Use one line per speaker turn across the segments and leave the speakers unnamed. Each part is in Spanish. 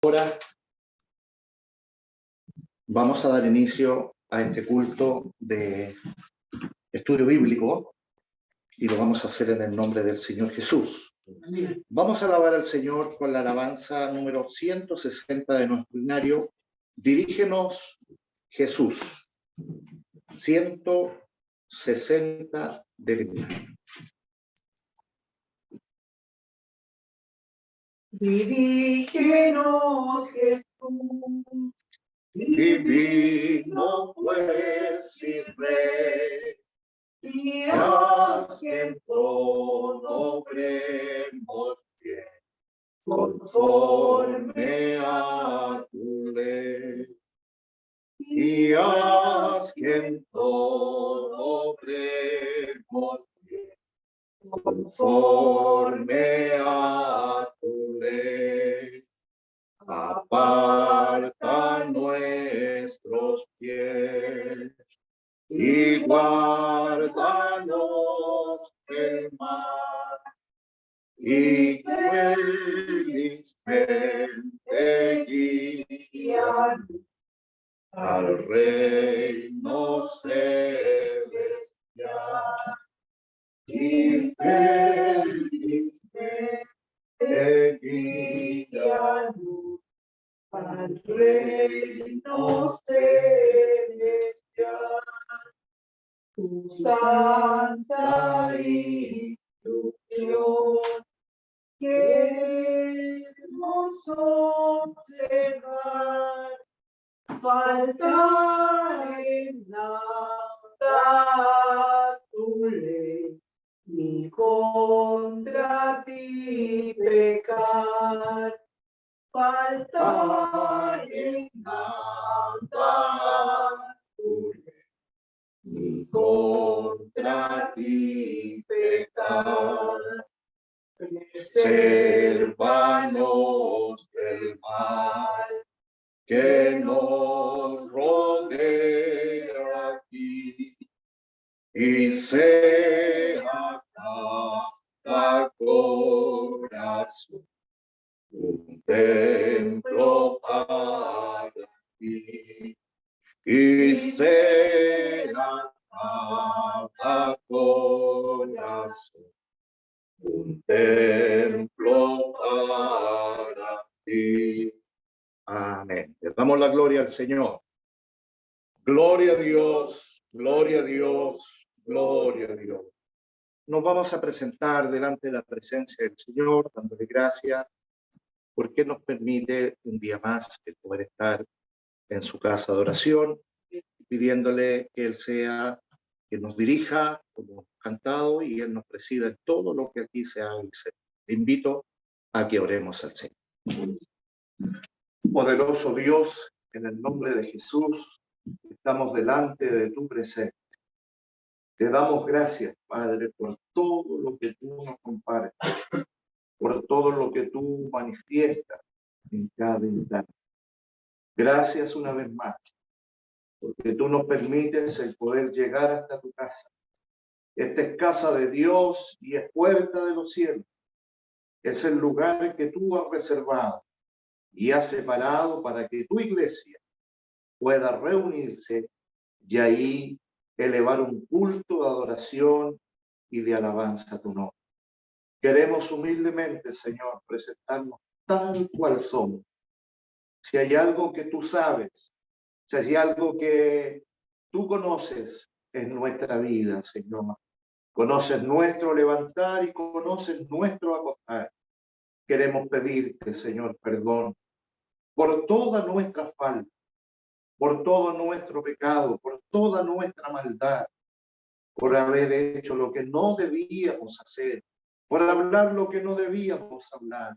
Ahora vamos a dar inicio a este culto de estudio bíblico y lo vamos a hacer en el nombre del Señor Jesús. Vamos a alabar al Señor con la alabanza número 160 de nuestro himnario. Dirígenos, Jesús. 160 del himnario.
Dirígenos, Jesús.
Divino juez y rey,
y
haz que en todo obremos bien, conforme a tu ley. Y haz que en todo obremos bien, conforme a tu ley. Aparta nuestros pies y guárdanos del mal, y felizmente guíanos al reino celestial. Y felizmente guíanos al reino celestial. Tu santa instrucción queremos observar, faltar en nada tu ley, ni contra ti pecar. Faltar en nada tu ley, ni contra ti pecar. Presérvanos del mal que nos rodea aquí, y sea cada corazón un templo para ti, y sea cada corazón un templo para ti. Amén. Le damos la gloria al Señor. Gloria a Dios, gloria a Dios, gloria a Dios. Nos vamos a presentar delante de la presencia del Señor, dándole gracias porque nos permite un día más el poder estar en su casa de oración, pidiéndole que Él sea quien nos dirija, como hemos cantado, y Él nos presida en todo lo que aquí se haga y se. Te invito a que oremos al Señor. Poderoso Dios, en el nombre de Jesús, estamos delante de tu presencia. Te damos gracias, Padre, por todo lo que tú nos compartes, por todo lo que tú manifiestas en cada instante. Gracias una vez más, porque tú nos permites el poder llegar hasta tu casa. Esta es casa de Dios y es puerta de los cielos. Es el lugar que tú has reservado y has separado para que tu iglesia pueda reunirse y ahí elevar un culto de adoración y de alabanza a tu nombre. Queremos humildemente, Señor, presentarnos tal cual somos. Si hay algo que tú sabes, si hay algo que tú conoces en nuestra vida, Señor, conoces nuestro levantar y conoces nuestro acostar. Queremos pedirte, Señor, perdón por toda nuestra falta, por todo nuestro pecado, por toda nuestra maldad, por haber hecho lo que no debíamos hacer, por hablar lo que no debíamos hablar,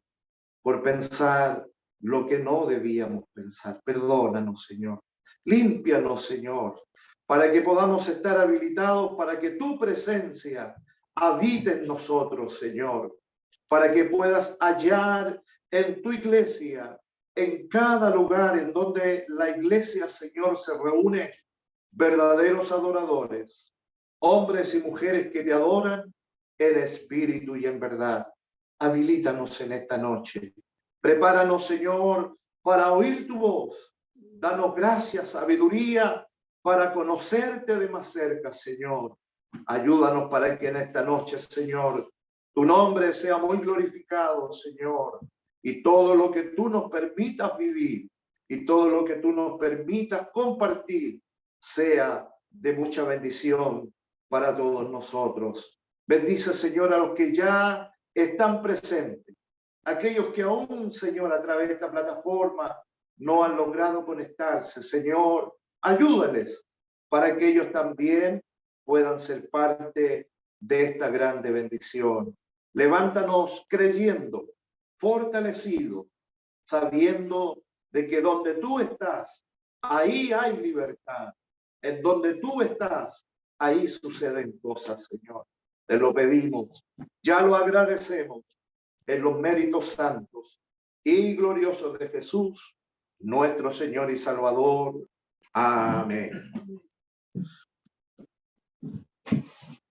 por pensar lo que no debíamos pensar. Perdónanos, Señor. Límpianos, Señor, para que podamos estar habilitados para que tu presencia habite en nosotros, Señor, para que puedas hallar en tu iglesia, en cada lugar en donde la iglesia, Señor, se reúne, verdaderos adoradores, hombres y mujeres que te adoran en espíritu y en verdad. Habilítanos en esta noche. Prepáranos, Señor, para oír tu voz. Danos gracia, sabiduría para conocerte de más cerca, Señor. Ayúdanos para que en esta noche, Señor, tu nombre sea muy glorificado, Señor. Y todo lo que tú nos permitas vivir y todo lo que tú nos permitas compartir sea de mucha bendición para todos nosotros. Bendice, Señor, a los que ya están presentes. Aquellos que aún, Señor, a través de esta plataforma no han logrado conectarse. Señor, ayúdales para que ellos también puedan ser parte de esta grande bendición. Levántanos creyendo, fortalecido, sabiendo de que donde tú estás, ahí hay libertad. En donde tú estás, ahí suceden cosas, Señor. Te lo pedimos, ya lo agradecemos en los méritos santos y gloriosos de Jesús, nuestro Señor y Salvador. Amén.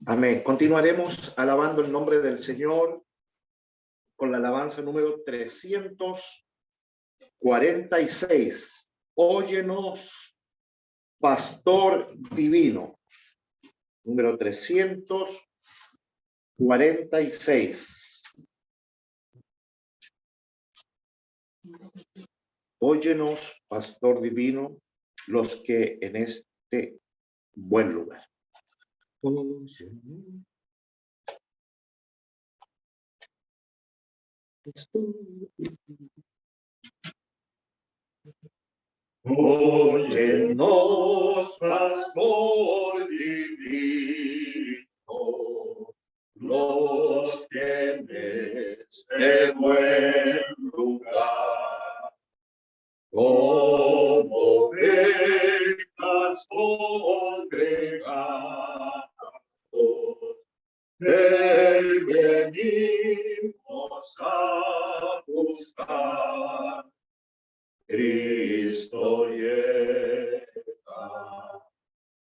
Amén. Continuaremos alabando el nombre del Señor con la alabanza número 346. Óyenos, Pastor Divino. Número 346. Óyenos, Pastor Divino, los que en este buen lugar. Óyenos, Pastor Divino, los que en este buen lugar, como ovejas congregados, te venimos a buscar. Cristo llega,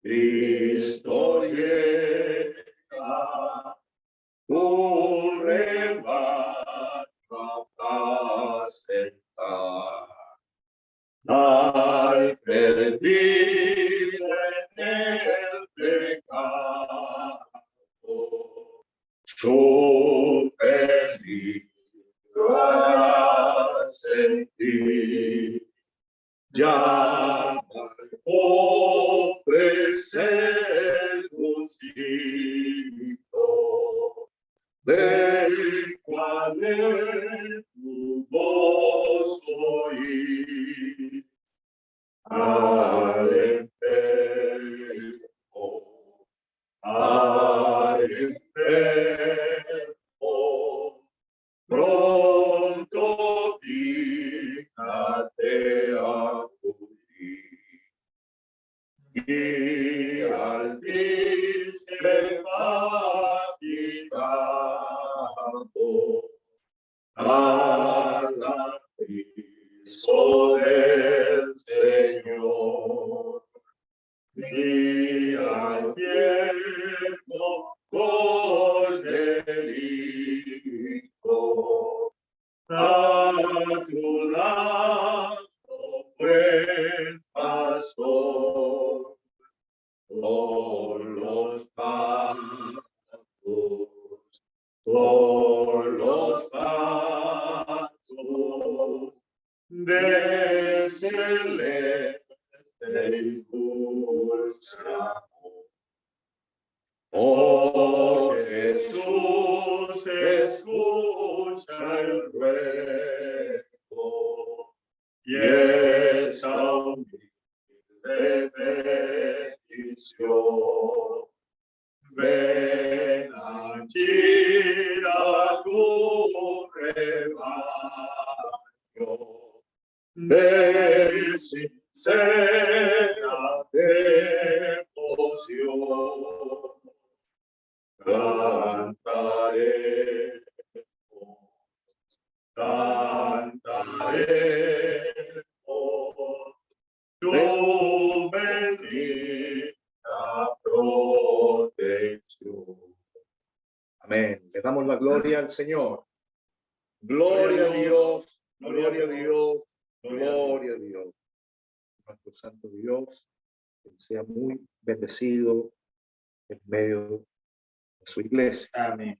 Cristo llega, tu rebaño apacentar. Al perdido en el pecado, su peligro hará sentir. Llama al pobre seducido, del cual es tu voz oír. Al enfermo, pronto dígnate acudir, y al triste fatigado, a la Cristo del Señor, y al tiempo corderito, a tu lado, buen pastor, por los pasos, por los pasos de celeste y dulce amor. Oh Jesús, escucha el ruego y esa humilde petición. Ven allí a tu rebaño de sincera devoción. Cantaremos tu bendita protección. Amén. Le damos la gloria al Señor. Gloria a Dios, gloria a Dios, gloria nuestro Santo Dios, que sea muy bendecido en medio de su iglesia.
Amén.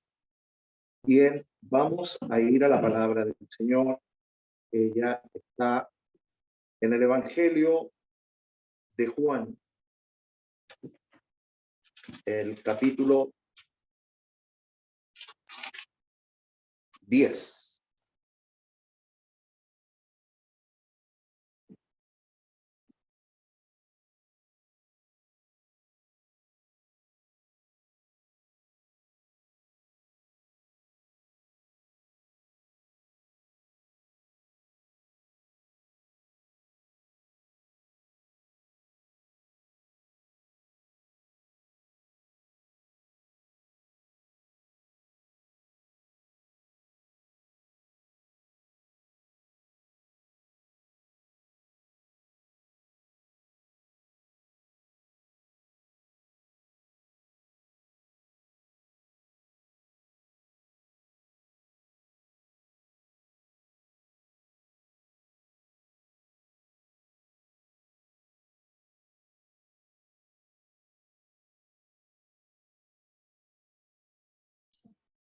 Bien, vamos a ir a la palabra del Señor. Ella está en el Evangelio de Juan, el capítulo 10.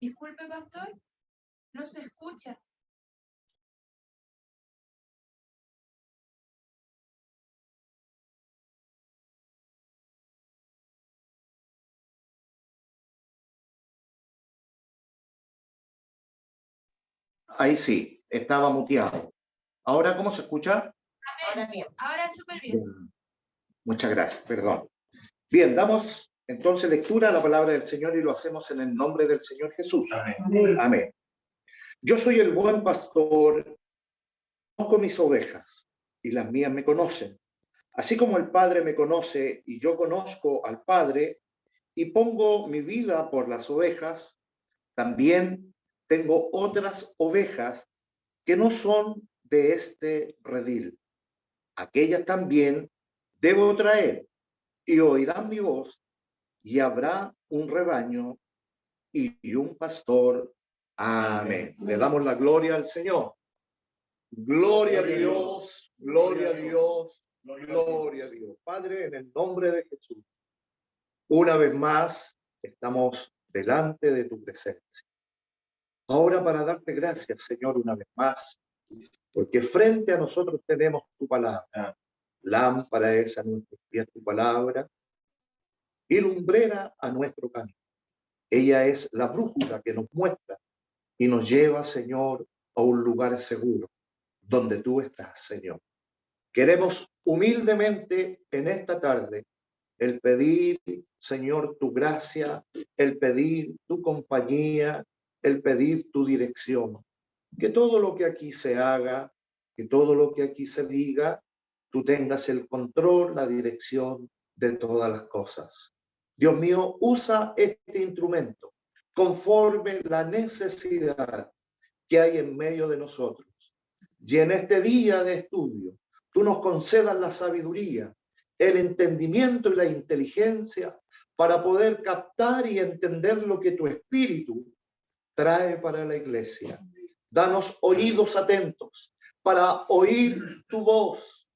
Disculpe, pastor, no se escucha.
Ahí sí, estaba muteado. ¿Ahora cómo se escucha?
Ahora bien. Ahora súper bien.
Bien. Muchas gracias, perdón. Bien, damos entonces lectura a la palabra del Señor y lo hacemos en el nombre del Señor Jesús.
Amén.
Amén. Yo soy el buen pastor, conozco mis ovejas y las mías me conocen. Así como el Padre me conoce y yo conozco al Padre y pongo mi vida por las ovejas, también tengo otras ovejas que no son de este redil. Aquellas también debo traer y oirán mi voz y habrá un rebaño y un pastor. Amén. Le damos la gloria al Señor. Gloria a Dios, gloria a Dios, gloria a Dios. Padre, en el nombre de Jesús, una vez más estamos delante de tu presencia. Ahora para darte gracias, Señor, una vez más, porque frente a nosotros tenemos tu palabra. Lámpara es a nuestros pies tu palabra y lumbrera a nuestro camino. Ella es la brújula que nos muestra y nos lleva, Señor, a un lugar seguro, donde tú estás, Señor. Queremos humildemente en esta tarde el pedir, Señor, tu gracia, el pedir tu compañía, el pedir tu dirección. Que todo lo que aquí se haga, que todo lo que aquí se diga, tú tengas el control, la dirección de todas las cosas. Dios mío, usa este instrumento conforme la necesidad que hay en medio de nosotros. Y en este día de estudio, tú nos concedas la sabiduría, el entendimiento y la inteligencia para poder captar y entender lo que tu espíritu trae para la iglesia. Danos oídos atentos para oír tu voz.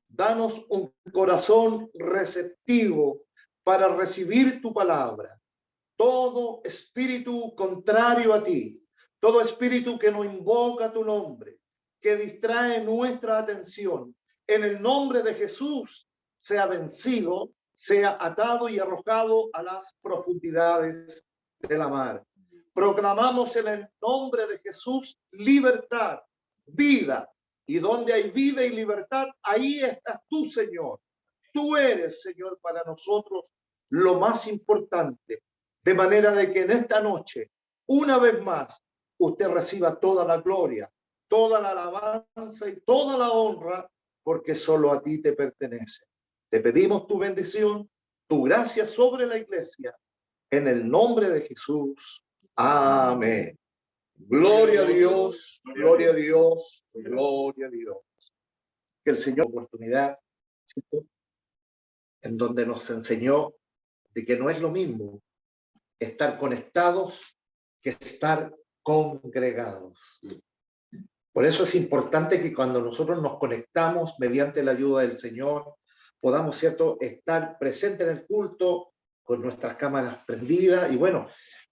Danos un corazón receptivo para recibir tu palabra. Todo espíritu contrario a ti, todo espíritu que no invoca tu nombre, que distrae nuestra atención, en el nombre de Jesús, sea vencido, sea atado y arrojado a las profundidades de la mar. Proclamamos en el nombre de Jesús libertad, vida, y donde hay vida y libertad, ahí estás tú, Señor. Tú eres, Señor, para nosotros lo más importante, de manera de que en esta noche, una vez más, usted reciba toda la gloria, toda la alabanza y toda la honra, porque solo a ti te pertenece. Te pedimos tu bendición, tu gracia sobre la iglesia, en el nombre de Jesús. Amén. Gloria a Dios, gloria a Dios, gloria a Dios. Que el Señor oportunidad, ¿cierto?, en donde nos enseñó de que no es lo mismo estar conectados que estar congregados. Por eso es importante que cuando nosotros nos conectamos mediante la ayuda del Señor, podamos, ¿cierto?, estar presentes en el culto con nuestras cámaras prendidas. Y bueno,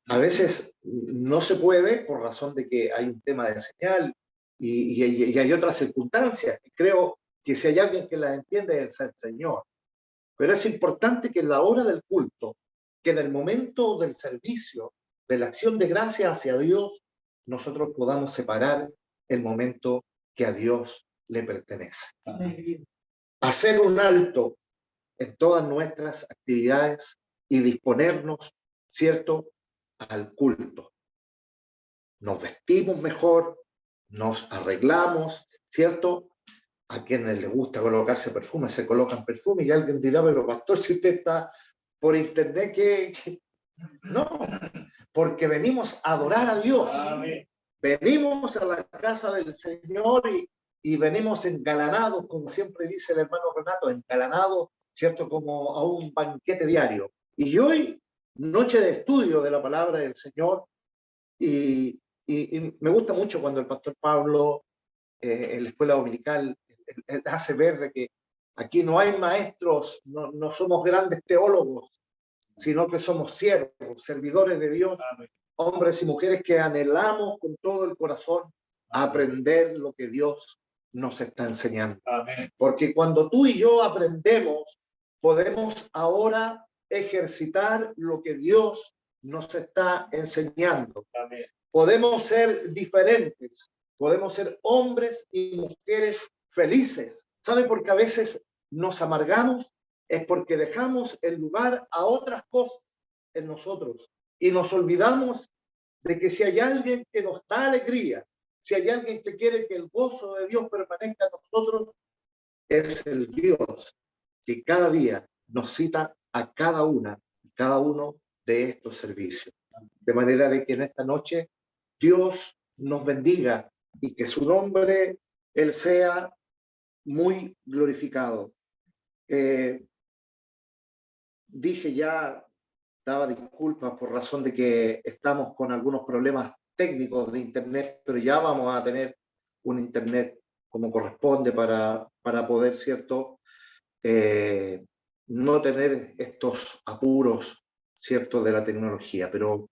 a veces no se puede por razón de que hay un tema de señal y hay otras circunstancias. Creo que si hay alguien que las entiende es el Señor. Pero es importante que en la hora del culto, que en el momento del servicio, de la acción de gracia hacia Dios, nosotros podamos separar el momento que a Dios le pertenece. Hacer un alto en todas nuestras actividades y disponernos, ¿cierto?, al culto. Nos vestimos mejor, nos arreglamos, ¿cierto? A quienes les gusta colocarse perfume, se colocan perfume, y alguien dirá, pero pastor, si usted está por internet, ¿qué? No, porque venimos a adorar a Dios. Amén. Venimos a la casa del Señor y venimos engalanados, como siempre dice el hermano Renato, engalanados, ¿cierto?, como a un banquete diario. Y hoy, noche de estudio de la palabra del Señor, y me gusta mucho cuando el pastor Pablo, en la escuela dominical, él hace ver de que aquí no hay maestros, no somos grandes teólogos, sino que somos siervos, servidores de Dios, hombres y mujeres que anhelamos con todo el corazón aprender lo que Dios nos está enseñando. Amén. Porque cuando tú y yo aprendemos, podemos ahora ejercitar lo que Dios nos está enseñando. Amén. Podemos ser diferentes, podemos ser hombres y mujeres felices. ¿Sabe por qué a veces nos amargamos? Es porque dejamos el lugar a otras cosas en nosotros y nos olvidamos de que si hay alguien que nos da alegría, si hay alguien que quiere que el gozo de Dios permanezca en nosotros, es el Dios que cada día nos cita a cada uno de estos servicios. De manera de que en esta noche Dios nos bendiga y que su nombre, Él sea muy glorificado. Dije ya, daba disculpas por razón de que estamos con algunos problemas técnicos de internet, pero ya vamos a tener un internet como corresponde para poder, ¿cierto?, no tener estos apuros, ¿cierto?, de la tecnología. Pero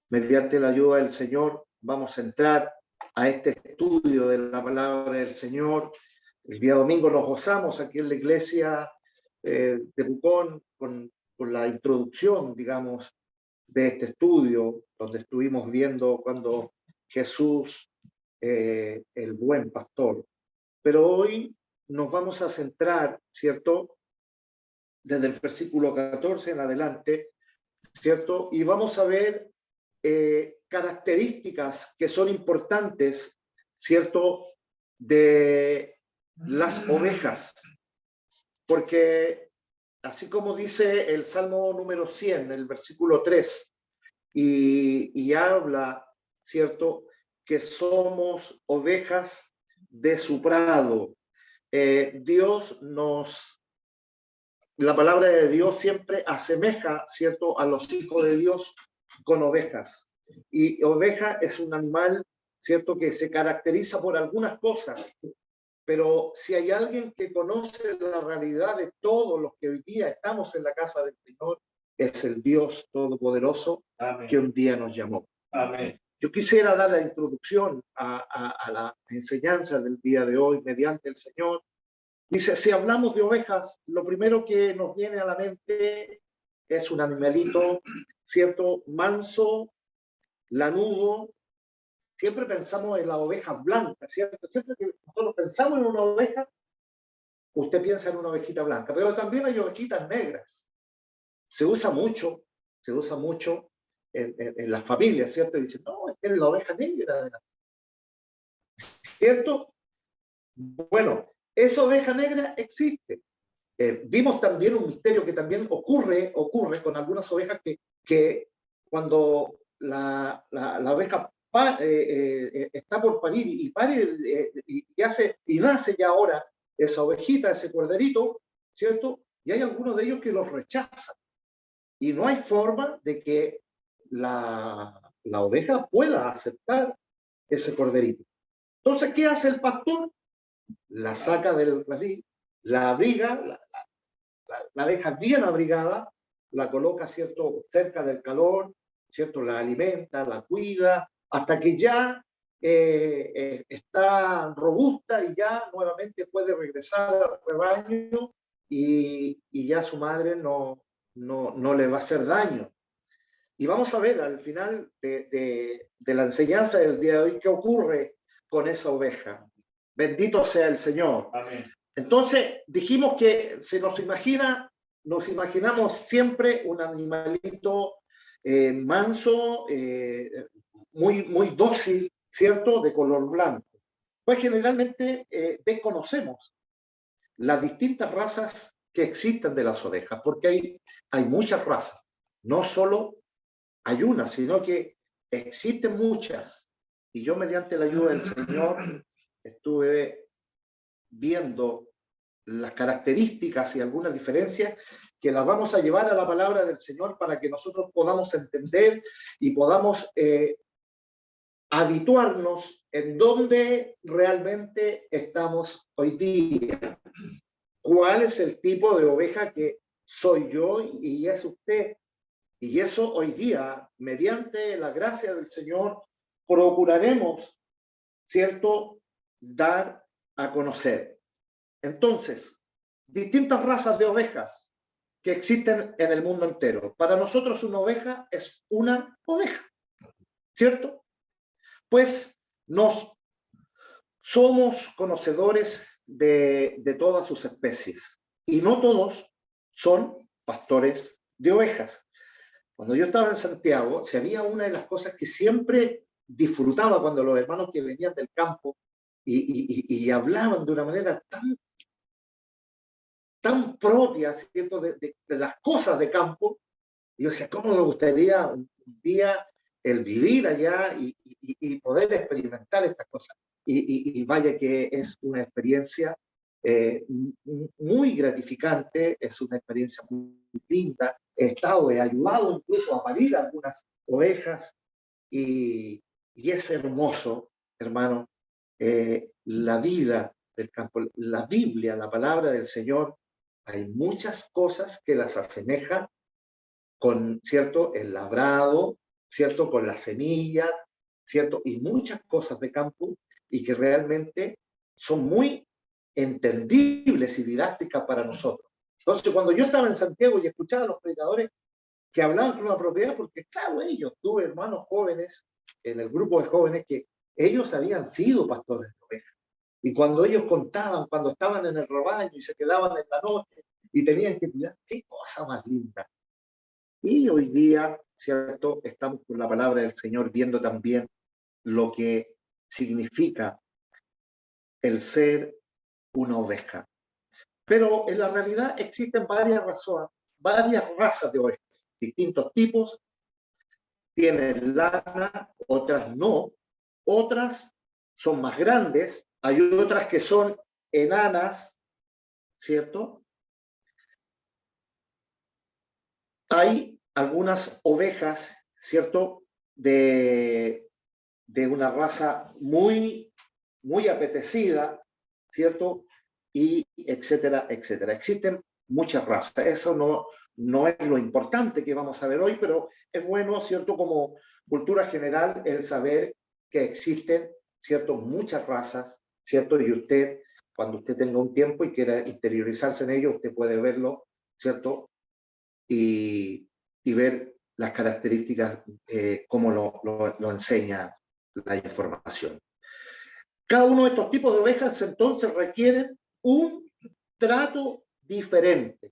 mediante la ayuda del Señor vamos a entrar a este estudio de la palabra del Señor. El día domingo nos gozamos aquí en la iglesia de Pucón con la introducción, digamos, de este estudio, donde estuvimos viendo cuando Jesús, el buen pastor. Pero hoy nos vamos a centrar, ¿cierto?, desde el versículo 14 en adelante, ¿cierto? Y vamos a ver características que son importantes, ¿cierto?, de las ovejas. Porque así como dice el Salmo número 100, el versículo 3, y habla, ¿cierto?, que somos ovejas de su prado. La palabra de Dios siempre asemeja, ¿cierto?, a los hijos de Dios con ovejas. Y oveja es un animal, ¿cierto?, que se caracteriza por algunas cosas. Pero si hay alguien que conoce la realidad de todos los que hoy día estamos en la casa del Señor, es el Dios Todopoderoso. Amén. Que un día nos llamó. Amén. Yo quisiera dar la introducción a la enseñanza del día de hoy mediante el Señor. Dice, si hablamos de ovejas, lo primero que nos viene a la mente es un animalito, ¿cierto?, manso, lanudo. Siempre pensamos en las ovejas blancas, ¿cierto? Siempre que nosotros pensamos en una oveja, usted piensa en una ovejita blanca, pero también hay ovejitas negras. Se usa mucho en las familias, ¿cierto? Y dicen, no, esta es la oveja negra, ¿cierto? Bueno, esa oveja negra existe. Vimos también un misterio que también ocurre con algunas ovejas que cuando la oveja está por parir y pare y nace ya ahora esa ovejita, ese corderito, ¿cierto? Y hay algunos de ellos que los rechazan. Y no hay forma de que la oveja pueda aceptar ese corderito.
Entonces, ¿qué hace el pastor? La saca del redil, la abriga, la deja bien abrigada, la coloca, ¿cierto?, cerca del calor, ¿cierto?, la alimenta, la cuida, hasta que ya está robusta y ya nuevamente puede regresar al rebaño y ya su madre no le va a hacer daño. Y vamos a ver al final de la enseñanza del día de hoy qué ocurre con esa oveja. Bendito sea el Señor.
Amén.
Entonces, dijimos que nos imaginamos siempre un animalito manso, muy dócil, ¿cierto?, de color blanco. Pues generalmente desconocemos las distintas razas que existen de las ovejas, porque hay muchas razas, no solo hay una, sino que existen muchas. Y yo, mediante la ayuda del Señor, estuve viendo las características y algunas diferencias que las vamos a llevar a la palabra del Señor para que nosotros podamos entender y podamos habituarnos en dónde realmente estamos hoy día. ¿Cuál es el tipo de oveja que soy yo y es usted? Y eso hoy día, mediante la gracia del Señor, procuraremos, ¿cierto?, dar a conocer. Entonces, distintas razas de ovejas que existen en el mundo entero. Para nosotros una oveja es una oveja, ¿cierto? Pues somos conocedores de todas sus especies y no todos son pastores de ovejas. Cuando yo estaba en Santiago, si había una de las cosas que siempre disfrutaba cuando los hermanos que venían del campo y hablaban de una manera tan propia, ¿cierto?, de las cosas de campo, y yo decía, ¿cómo me gustaría un día el vivir allá y poder experimentar estas cosas? Y vaya que es una experiencia muy gratificante, es una experiencia muy linda. He ayudado incluso a parir algunas ovejas y es hermoso, hermano, la vida del campo, la Biblia, la palabra del Señor. Hay muchas cosas que las asemejan con, ¿cierto?, el labrado, ¿cierto?, con las semillas, ¿cierto?, y muchas cosas de campo y que realmente son muy entendibles y didácticas para nosotros. Entonces, cuando yo estaba en Santiago y escuchaba a los predicadores que hablaban con una propiedad, porque claro, tuve hermanos jóvenes en el grupo de jóvenes que ellos habían sido pastores de ovejas. Y cuando ellos contaban, cuando estaban en el rebaño y se quedaban en la noche y tenían que cuidar, qué cosa más linda. Y hoy día, ¿cierto?, estamos con la palabra del Señor viendo también lo que significa el ser una oveja. Pero en la realidad existen varias razas de ovejas, distintos tipos. Tienen lana, otras no, otras son más grandes, hay otras que son enanas, ¿cierto? Hay algunas ovejas, ¿cierto?, de una raza muy apetecida, ¿cierto? Y etcétera, etcétera. Existen muchas razas. Eso no es lo importante que vamos a ver hoy, pero es bueno, ¿cierto?, como cultura general, el saber que existen, ¿cierto?, muchas razas, ¿cierto? Y usted, cuando usted tenga un tiempo y quiera interiorizarse en ello, usted puede verlo, ¿cierto? Y ver las características, como lo enseña la información. Cada uno de estos tipos de ovejas entonces requieren un trato diferente,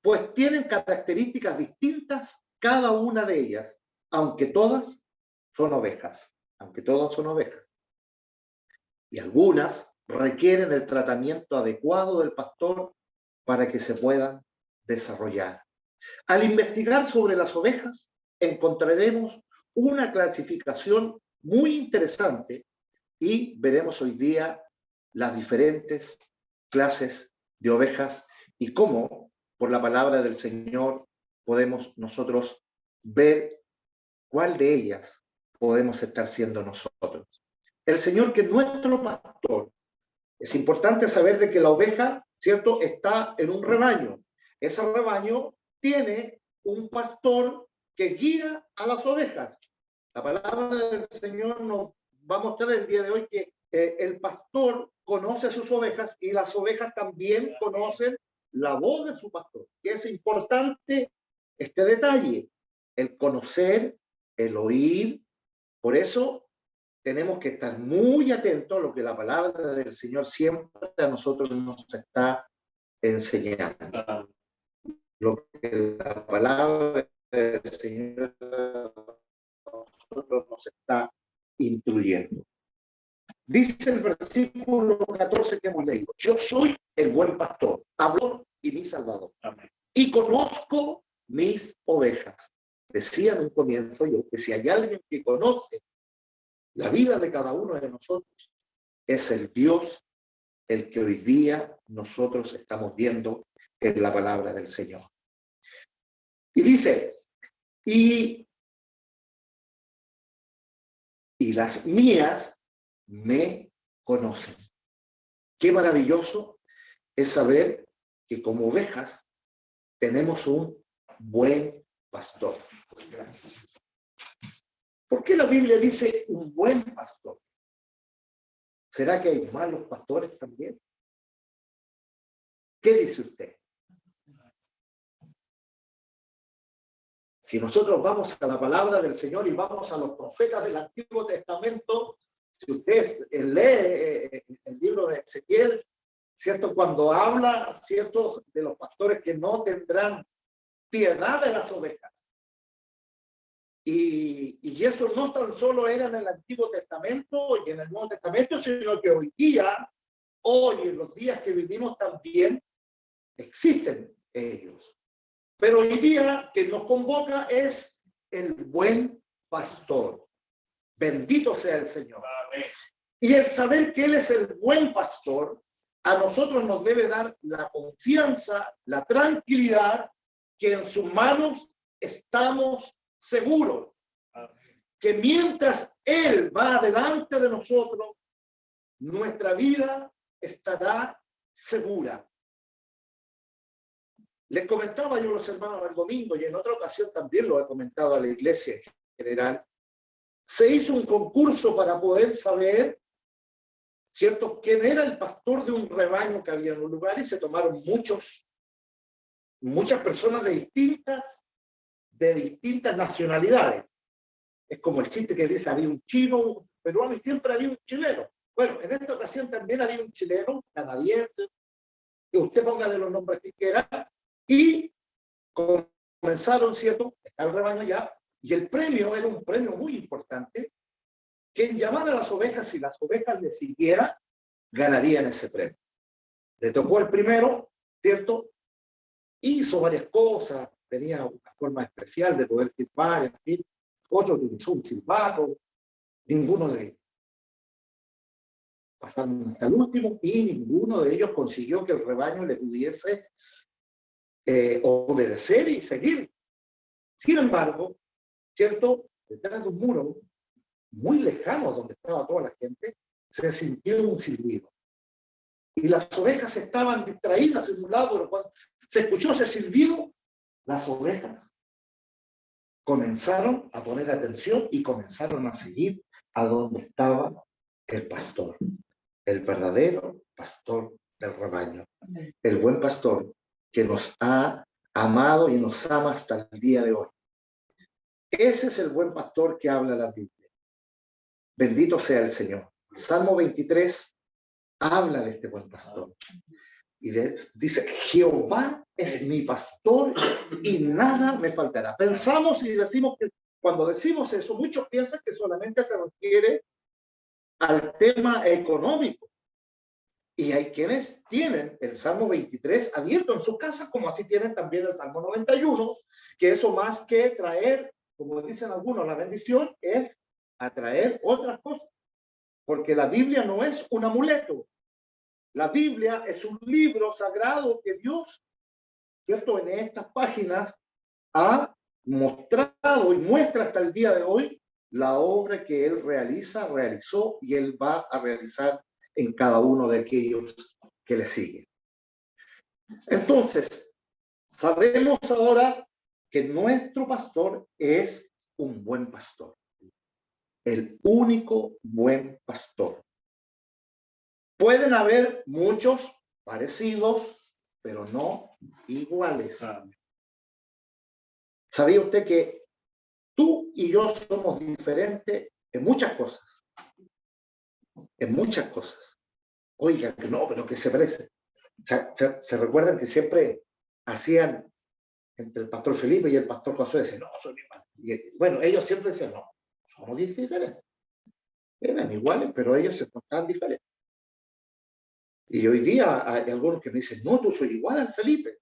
pues tienen características distintas cada una de ellas, aunque todas son ovejas, Y algunas requieren el tratamiento adecuado del pastor para que se puedan desarrollar. Al investigar sobre las ovejas, encontraremos una clasificación muy interesante y veremos hoy día las diferentes clases de ovejas y cómo, por la palabra del Señor, podemos nosotros ver cuál de ellas podemos estar siendo nosotros. el Señor que es nuestro pastor. Es importante saber de que la oveja, ¿cierto?, está en un rebaño. Ese rebaño tiene un pastor que guía a las ovejas. La palabra del Señor nos va a mostrar el día de hoy que el pastor conoce sus ovejas y las ovejas también conocen la voz de su pastor. Que es importante este detalle, el conocer, el oír. Por eso tenemos que estar muy atentos a lo que la palabra del Señor siempre a nosotros nos está enseñando. Lo que la palabra del Señor a nosotros nos está instruyendo. Dice el versículo 14 que hemos leído: yo soy el buen pastor, hablo y mi salvador. Amén. Y conozco mis ovejas. Decía en un comienzo yo que si hay alguien que conoce la vida de cada uno de nosotros, es el Dios el que hoy día nosotros estamos viendo en la palabra del Señor. Y dice, y las mías me conocen. Qué maravilloso es saber que como ovejas tenemos un buen pastor. Gracias. ¿Por qué la Biblia dice un buen pastor? ¿Será que hay malos pastores también? ¿Qué dice usted? Si nosotros vamos a la palabra del Señor y vamos a los profetas del Antiguo Testamento, si usted lee el libro de Ezequiel, ¿cierto? Cuando habla, ¿cierto?, de los pastores que no tendrán piedad de las ovejas. Y eso no tan solo era en el Antiguo Testamento y en el Nuevo Testamento, sino que hoy día, hoy en los días que vivimos también, existen ellos. Pero hoy día que nos convoca es el buen pastor. Bendito sea el Señor. Amén. Y el saber que Él es el buen pastor, a nosotros nos debe dar la confianza, la tranquilidad, que en sus manos estamos seguros. Que mientras Él va delante de nosotros, nuestra vida estará segura. Les comentaba yo a los hermanos el domingo, y en otra ocasión también lo he comentado a la iglesia en general, se hizo un concurso para poder saber, ¿cierto?, quién era el pastor de un rebaño que había en un lugar, y se tomaron muchas personas de distintas nacionalidades. Es como el chiste que dice, había un chino, un peruano, y siempre había un chileno. Bueno, en esta ocasión también había un chileno, canadiense, que usted ponga de los nombres que quiera, y comenzaron, ¿cierto?, está el rebaño ya, y el premio era un premio muy importante. Quien llamara a las ovejas y las ovejas le siguieran, ganarían ese premio. Le tocó el primero, ¿cierto? Hizo varias cosas, tenía una forma especial de poder silbar, en fin. Otro utilizó un silbato, ninguno de ellos. Pasaron hasta el último y ninguno de ellos consiguió que el rebaño le pudiese obedecer y seguir. Sin embargo, ¿cierto?, detrás de un muro muy lejano donde estaba toda la gente, se sintió un silbido. Y las ovejas estaban distraídas en un lado, pero cuando se escuchó ese silbido, las ovejas comenzaron a poner atención y comenzaron a seguir a donde estaba el pastor, el verdadero pastor del rebaño, el buen pastor que nos ha amado y nos ama hasta el día de hoy. Ese es el buen pastor que habla la Biblia. Bendito sea el Señor. Salmo 23 habla de este buen pastor. Y dice, Jehová es mi pastor y nada me faltará. Pensamos y decimos que cuando decimos eso, muchos piensan que solamente se refiere al tema económico. Y hay quienes tienen el Salmo 23 abierto en su casa, como así tienen también el Salmo 91, que eso más que traer, como dicen algunos, la bendición, es atraer otras cosas. Porque la Biblia no es un amuleto. La Biblia es un libro sagrado que Dios, ¿cierto?, en estas páginas ha mostrado y muestra hasta el día de hoy la obra que Él realizó y Él va a realizar en cada uno de aquellos que le siguen. Entonces, sabemos ahora que nuestro pastor es un buen pastor, el único buen pastor. Pueden haber muchos parecidos, pero no iguales. ¿Sabía usted que tú y yo somos diferentes en muchas cosas? En muchas cosas. Oiga, que no, pero que se parece. ¿Se recuerdan que siempre hacían entre el pastor Felipe y el pastor Josué? Decían, no, son iguales. Y, bueno, ellos siempre decían, no, somos diferentes. Eran iguales, pero ellos se portaban diferentes. Y hoy día hay algunos que me dicen, no, tú soy igual al Felipe.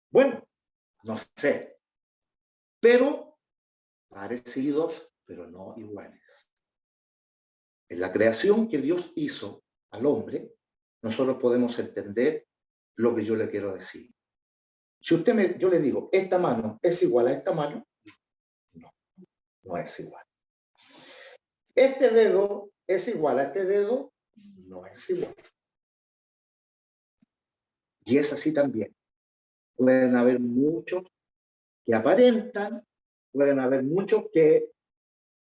Bueno, no sé. Pero parecidos, pero no iguales. En la creación que Dios hizo al hombre, nosotros podemos entender lo que yo le quiero decir. Si yo le digo, esta mano es igual a esta mano, no, no es igual. Este dedo es igual a este dedo, no es igual. Y es así también. Pueden haber muchos que aparentan, pueden haber muchos que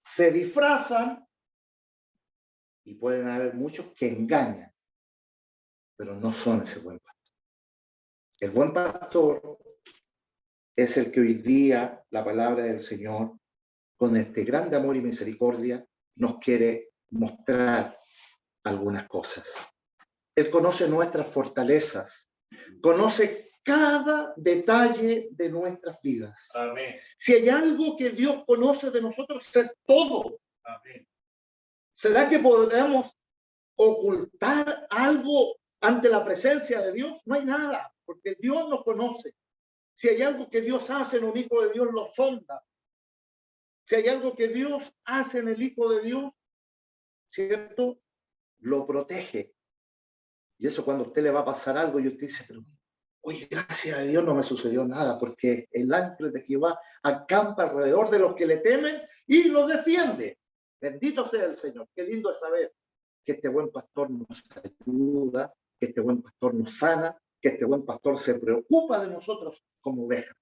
se disfrazan y pueden haber muchos que engañan, pero no son ese buen pastor. El buen pastor es el que hoy día la palabra del Señor, con este grande amor y misericordia, nos quiere mostrar algunas cosas. Él conoce nuestras fortalezas, conoce cada detalle de nuestras vidas.
Amén.
Si hay algo que Dios conoce de nosotros, es todo.
Amén.
¿Será que podremos ocultar algo ante la presencia de Dios? No hay nada, porque Dios nos conoce. Si hay algo que Dios hace en un hijo de Dios, lo sonda. Si hay algo que Dios hace en el hijo de Dios, ¿cierto? Lo protege. Y eso cuando a usted le va a pasar algo y usted dice, pero, oye, gracias a Dios no me sucedió nada, porque el ángel de Jehová acampa alrededor de los que le temen y los defiende. Bendito sea el Señor. Qué lindo es saber que este buen pastor nos ayuda, que este buen pastor nos sana, que este buen pastor se preocupa de nosotros como ovejas.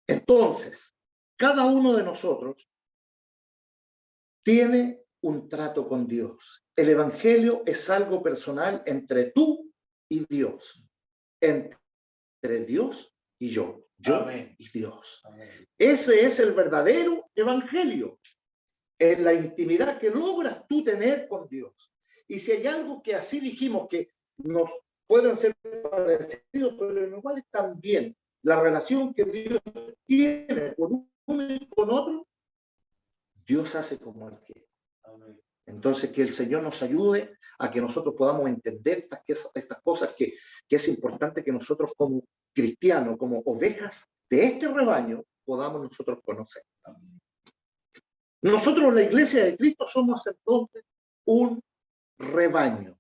Entonces, cada uno de nosotros tiene un trato con Dios. El evangelio es algo personal entre tú y Dios, entre Dios y yo
Amén.
y Dios.
Amén.
Ese es el verdadero evangelio, en la intimidad que logras tú tener con Dios. Y si hay algo que así dijimos que nos pueden ser parecidos, pero igual también la relación que Dios tiene con uno y con otro, Dios hace como Él quiere. Entonces, que el Señor nos ayude a que nosotros podamos entender estas cosas que es importante que nosotros como cristianos, como ovejas de este rebaño, podamos nosotros conocer. Nosotros, la Iglesia de Cristo, somos entonces un rebaño.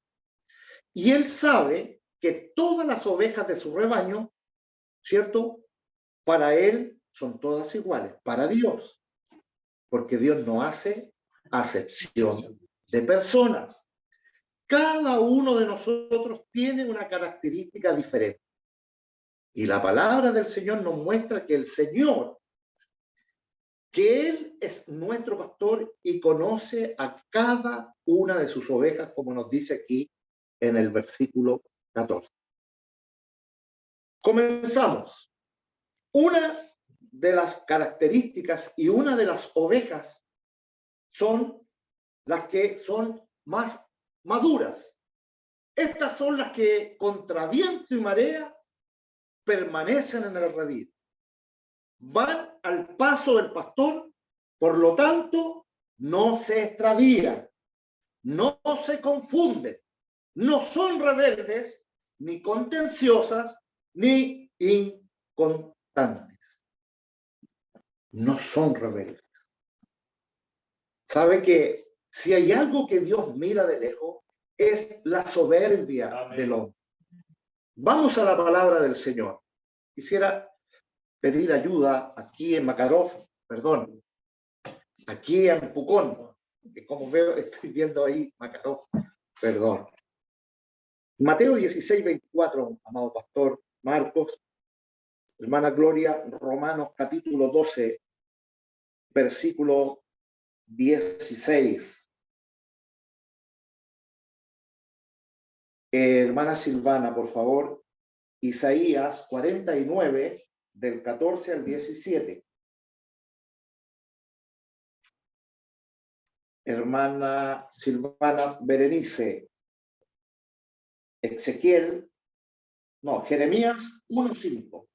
Y Él sabe que todas las ovejas de su rebaño, ¿cierto? Para Él son todas iguales, para Dios. Porque Dios no hace acepción de personas. Cada uno de nosotros tiene una característica diferente. Y la palabra del Señor nos muestra que el Señor, que Él es nuestro pastor y conoce a cada una de sus ovejas, como nos dice aquí en el versículo 14. Comenzamos. Una de las características y una de las ovejas son las que son más maduras. Estas son las que contra viento y marea permanecen en el redil. Van al paso del pastor, por lo tanto, no se extravían, no se confunden, no son rebeldes, ni contenciosas, ni inconstantes. No son rebeldes. ¿Sabe que si hay algo que Dios mira de lejos, es la soberbia
Amén.
del hombre? Vamos a la palabra del Señor. Quisiera pedir ayuda aquí en Makarov, perdón, aquí en Pucón, que como veo, estoy viendo ahí Macaró, perdón. Mateo 16, 24, amado pastor Marcos, hermana Gloria, Romanos capítulo 12, versículo 16. Hermana Silvana, por favor, Isaías 49, del 14 al 17. Hermana Silvana Berenice, Jeremías 1:5.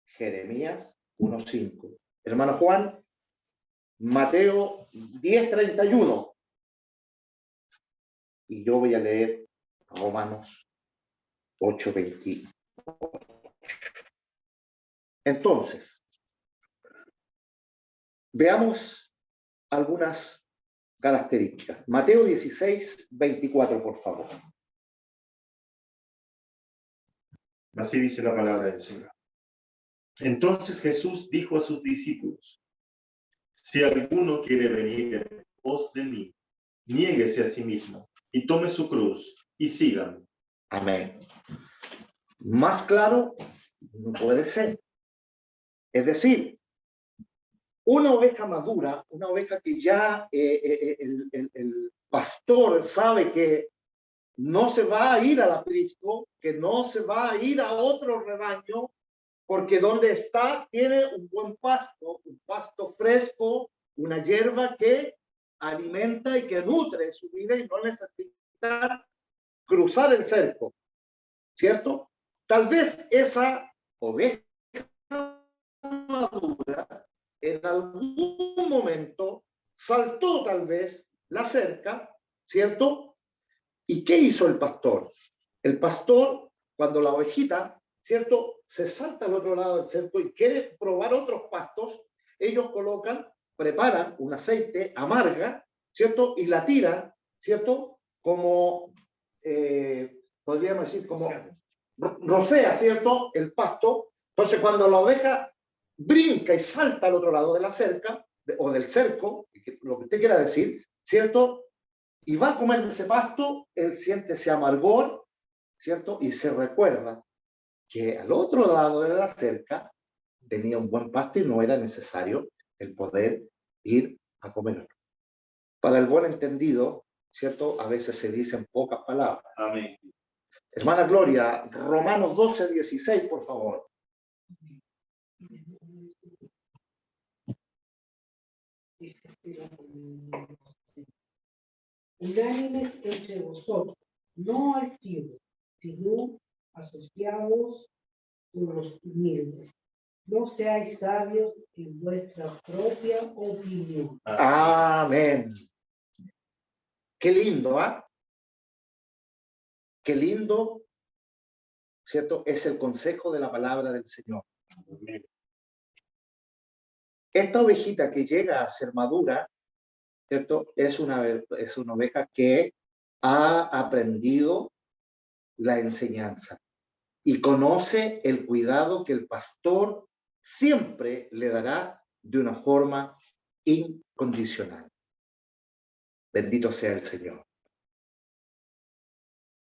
Jeremías 1:5. Hermano Juan, Mateo 10:31. Y yo voy a leer Romanos 8:28. Entonces, veamos algunas características. Mateo 16:24, por favor.
Así dice la palabra del Señor. Entonces Jesús dijo a sus discípulos: si alguno quiere venir en pos de mí, niéguese a sí mismo y tome su cruz y sígame.
Amén. Más claro no puede ser. Es decir, una oveja madura, una oveja que ya el pastor sabe que no se va a ir al aprisco, que no se va a ir a otro rebaño, porque donde está tiene un buen pasto, un pasto fresco, una hierba que alimenta y que nutre su vida y no necesita cruzar el cerco, ¿cierto? Tal vez esa oveja madura en algún momento saltó tal vez la cerca, ¿cierto? ¿Y qué hizo el pastor? El pastor, cuando la ovejita, ¿cierto?, se salta al otro lado del cerco y quiere probar otros pastos, ellos preparan un aceite amarga, ¿cierto?, y la tiran, ¿cierto?, como, podríamos decir, como rocea, ¿cierto?, el pasto. Entonces, cuando la oveja brinca y salta al otro lado de la cerca, o del cerco, lo que usted quiera decir, ¿cierto?, y va a comer ese pasto, él siente ese amargor, ¿cierto? Y se recuerda que al otro lado de la cerca tenía un buen pasto y no era necesario el poder ir a comer. Para el buen entendido, ¿cierto? A veces se dicen pocas palabras.
Amén.
Hermana Gloria, Romanos 12:16, por favor.
Unánimes entre vosotros, no altivos, sino asociados con los humildes. No seáis sabios en vuestra propia opinión.
Amén. Qué lindo, ¿ah? Qué lindo, ¿cierto? Es el consejo de la palabra del Señor.
Amén.
Esta ovejita que llega a ser madura, ¿cierto? Es una oveja que ha aprendido la enseñanza y conoce el cuidado que el pastor siempre le dará de una forma incondicional. Bendito sea el Señor.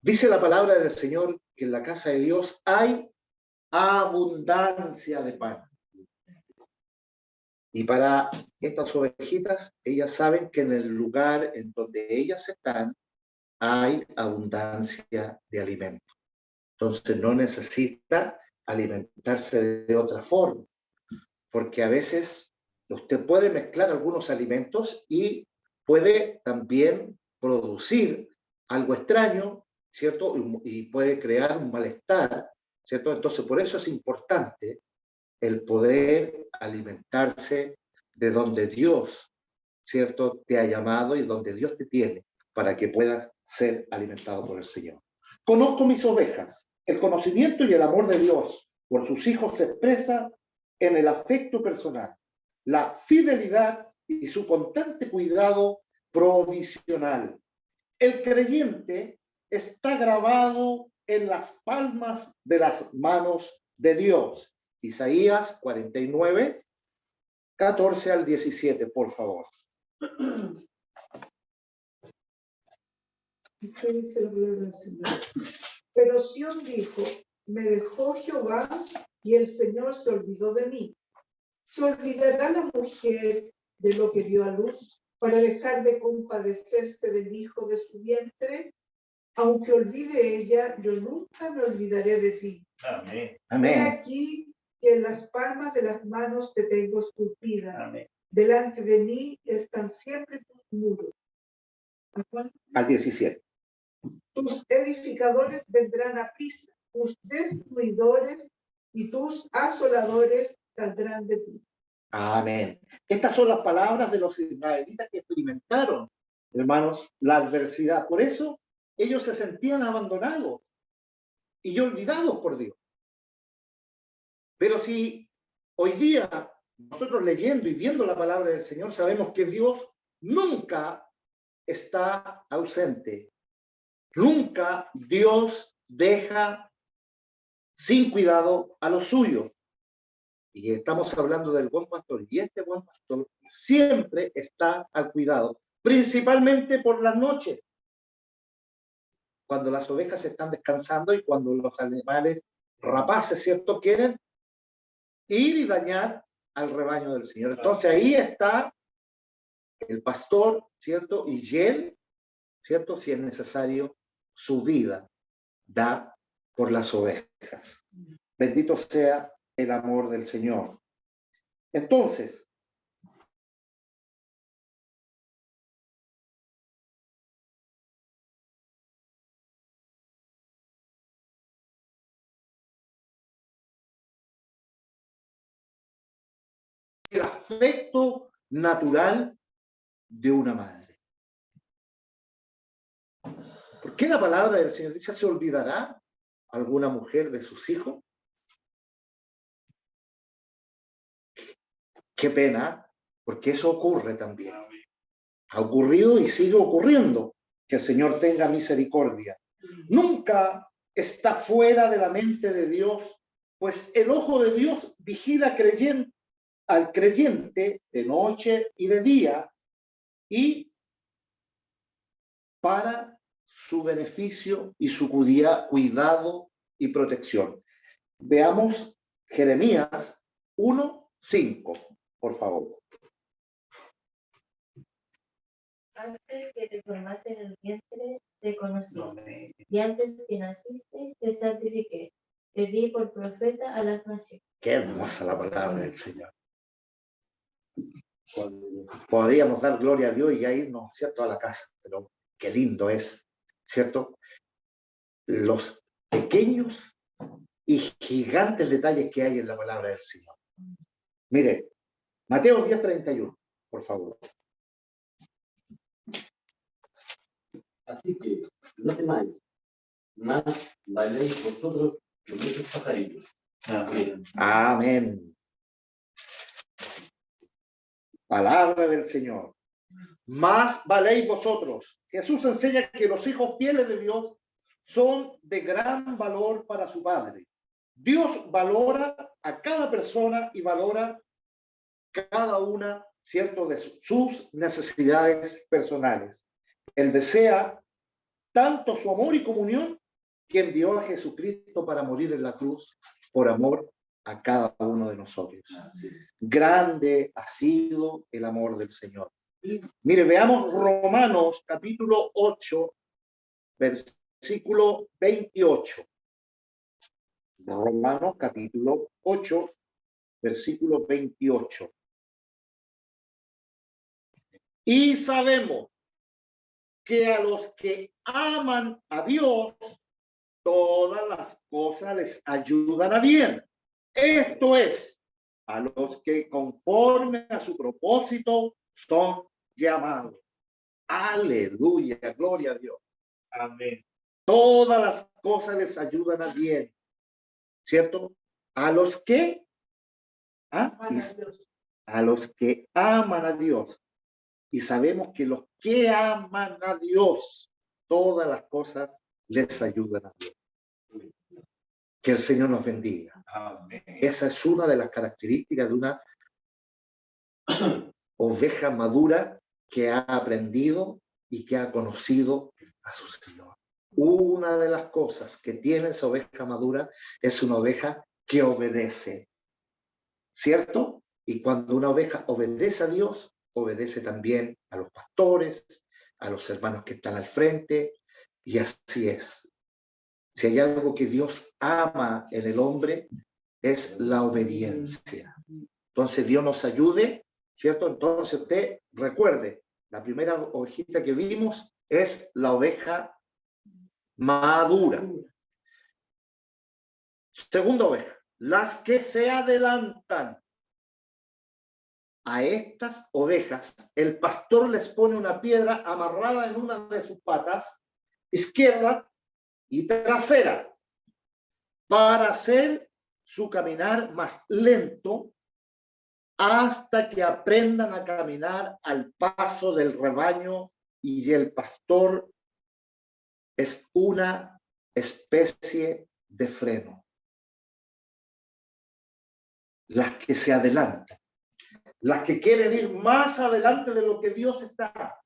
Dice la palabra del Señor que en la casa de Dios hay abundancia de pan. Y para estas ovejitas, ellas saben que en el lugar en donde ellas están, hay abundancia de alimento. Entonces no necesita alimentarse de otra forma, porque a veces usted puede mezclar algunos alimentos y puede también producir algo extraño, ¿cierto? Y puede crear un malestar, ¿cierto? Entonces por eso es importante el poder alimentarse de donde Dios, ¿cierto?, te ha llamado y donde Dios te tiene para que puedas ser alimentado por el Señor. Conozco mis ovejas. El conocimiento y el amor de Dios por sus hijos se expresa en el afecto personal, la fidelidad y su constante cuidado provisional. El creyente está grabado en las palmas de las manos de Dios. Isaías 49, 14 al 17, por favor.
Así dice la palabra del Señor. Pero Sión dijo, me dejó Jehová y el Señor se olvidó de mí. ¿Se olvidará la mujer de lo que dio a luz para dejar de compadecerse del hijo de su vientre? Aunque olvide ella, yo nunca me olvidaré de ti.
Amén.
He
Amén.
aquí que en las palmas de las manos te tengo esculpida.
Amén.
Delante de mí están siempre tus muros. ¿A cuánto?
Al 17.
Tus edificadores vendrán a prisa, tus destruidores y tus asoladores saldrán de ti.
Amén. Estas son las palabras de los israelitas que experimentaron, hermanos, la adversidad. Por eso ellos se sentían abandonados y olvidados por Dios. Pero si hoy día nosotros leyendo y viendo la palabra del Señor sabemos que Dios nunca está ausente. Nunca Dios deja sin cuidado a los suyos. Y estamos hablando del buen pastor. Y este buen pastor siempre está al cuidado, principalmente por las noches, cuando las ovejas están descansando y cuando los animales rapaces, ¿cierto?, quieren ir y dañar al rebaño del Señor. Entonces ahí está el pastor, ¿cierto? Y él, ¿cierto?, si es necesario, su vida da por las ovejas. Bendito sea el amor del Señor. Entonces, el afecto natural de una madre. ¿Por qué la palabra del Señor dice, se olvidará alguna mujer de sus hijos? Qué pena, porque eso ocurre también. Ha ocurrido y sigue ocurriendo. Que el Señor tenga misericordia. Nunca está fuera de la mente de Dios, pues el ojo de Dios vigila al creyente de noche y de día y para su beneficio y su cuidado y protección. Veamos Jeremías 1:5, por favor.
Antes que te formase en el vientre, te conocí. Y antes que naciste, te santifiqué. Te di por profeta a las naciones.
Qué hermosa la palabra del Señor. Podríamos dar gloria a Dios y ya irnos, ¿cierto?, a la casa, pero qué lindo es, ¿cierto?, los pequeños y gigantes detalles que hay en la palabra del Señor. Mire, Mateo 10:31, por favor.
Así que no temáis, más valéis vosotros que muchos pajarillos. Amén.
Amén. Palabra del Señor. Más valéis vosotros. Jesús enseña que los hijos fieles de Dios son de gran valor para su Padre. Dios valora a cada persona y valora cada una, ¿cierto?, de sus necesidades personales. Él desea tanto su amor y comunión que envió a Jesucristo para morir en la cruz por amor a cada uno de nosotros. Grande ha sido el amor del Señor. Mire, veamos Romanos capítulo 8, versículo 28. Romanos capítulo 8, versículo 28. Y sabemos que a los que aman a Dios, todas las cosas les ayudan a bien. Esto es, a los que conforme a su propósito son llamados. Aleluya, gloria a Dios.
Amén.
Todas las cosas les ayudan a bien, ¿cierto? A los que, a los que aman a Dios. Y sabemos que los que aman a Dios, todas las cosas les ayudan a Dios. Que el Señor nos bendiga.
Amén.
Esa es una de las características de una oveja madura que ha aprendido y que ha conocido a su Señor. Una de las cosas que tiene esa oveja madura es una oveja que obedece, ¿cierto? Y cuando una oveja obedece a Dios, obedece también a los pastores, a los hermanos que están al frente, y así es. Si hay algo que Dios ama en el hombre, es la obediencia. Entonces Dios nos ayude, ¿cierto? Entonces usted recuerde, la primera ovejita que vimos es la oveja madura. Segunda oveja, las que se adelantan. A estas ovejas, el pastor les pone una piedra amarrada en una de sus patas, izquierda y trasera, para hacer su caminar más lento hasta que aprendan a caminar al paso del rebaño, y el pastor es una especie de freno. Las que se adelantan, las que quieren ir más adelante de lo que Dios está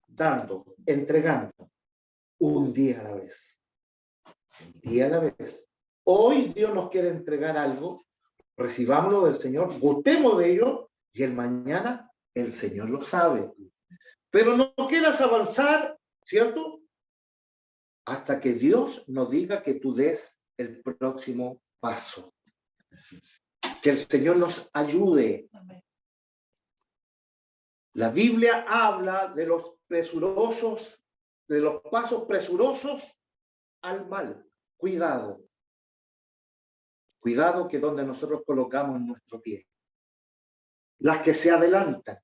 dando, entregando, un día a la vez. Un día a la vez. Hoy Dios nos quiere entregar algo, recibámoslo del Señor, gustemos de ello, y el mañana el Señor lo sabe. Pero no quieras avanzar, ¿cierto? Hasta que Dios nos diga que tú des el próximo paso. Que el Señor nos ayude. La Biblia habla de los presurosos, de los pasos presurosos al mal. Cuidado. Cuidado que donde nosotros colocamos nuestro pie. Las que se adelantan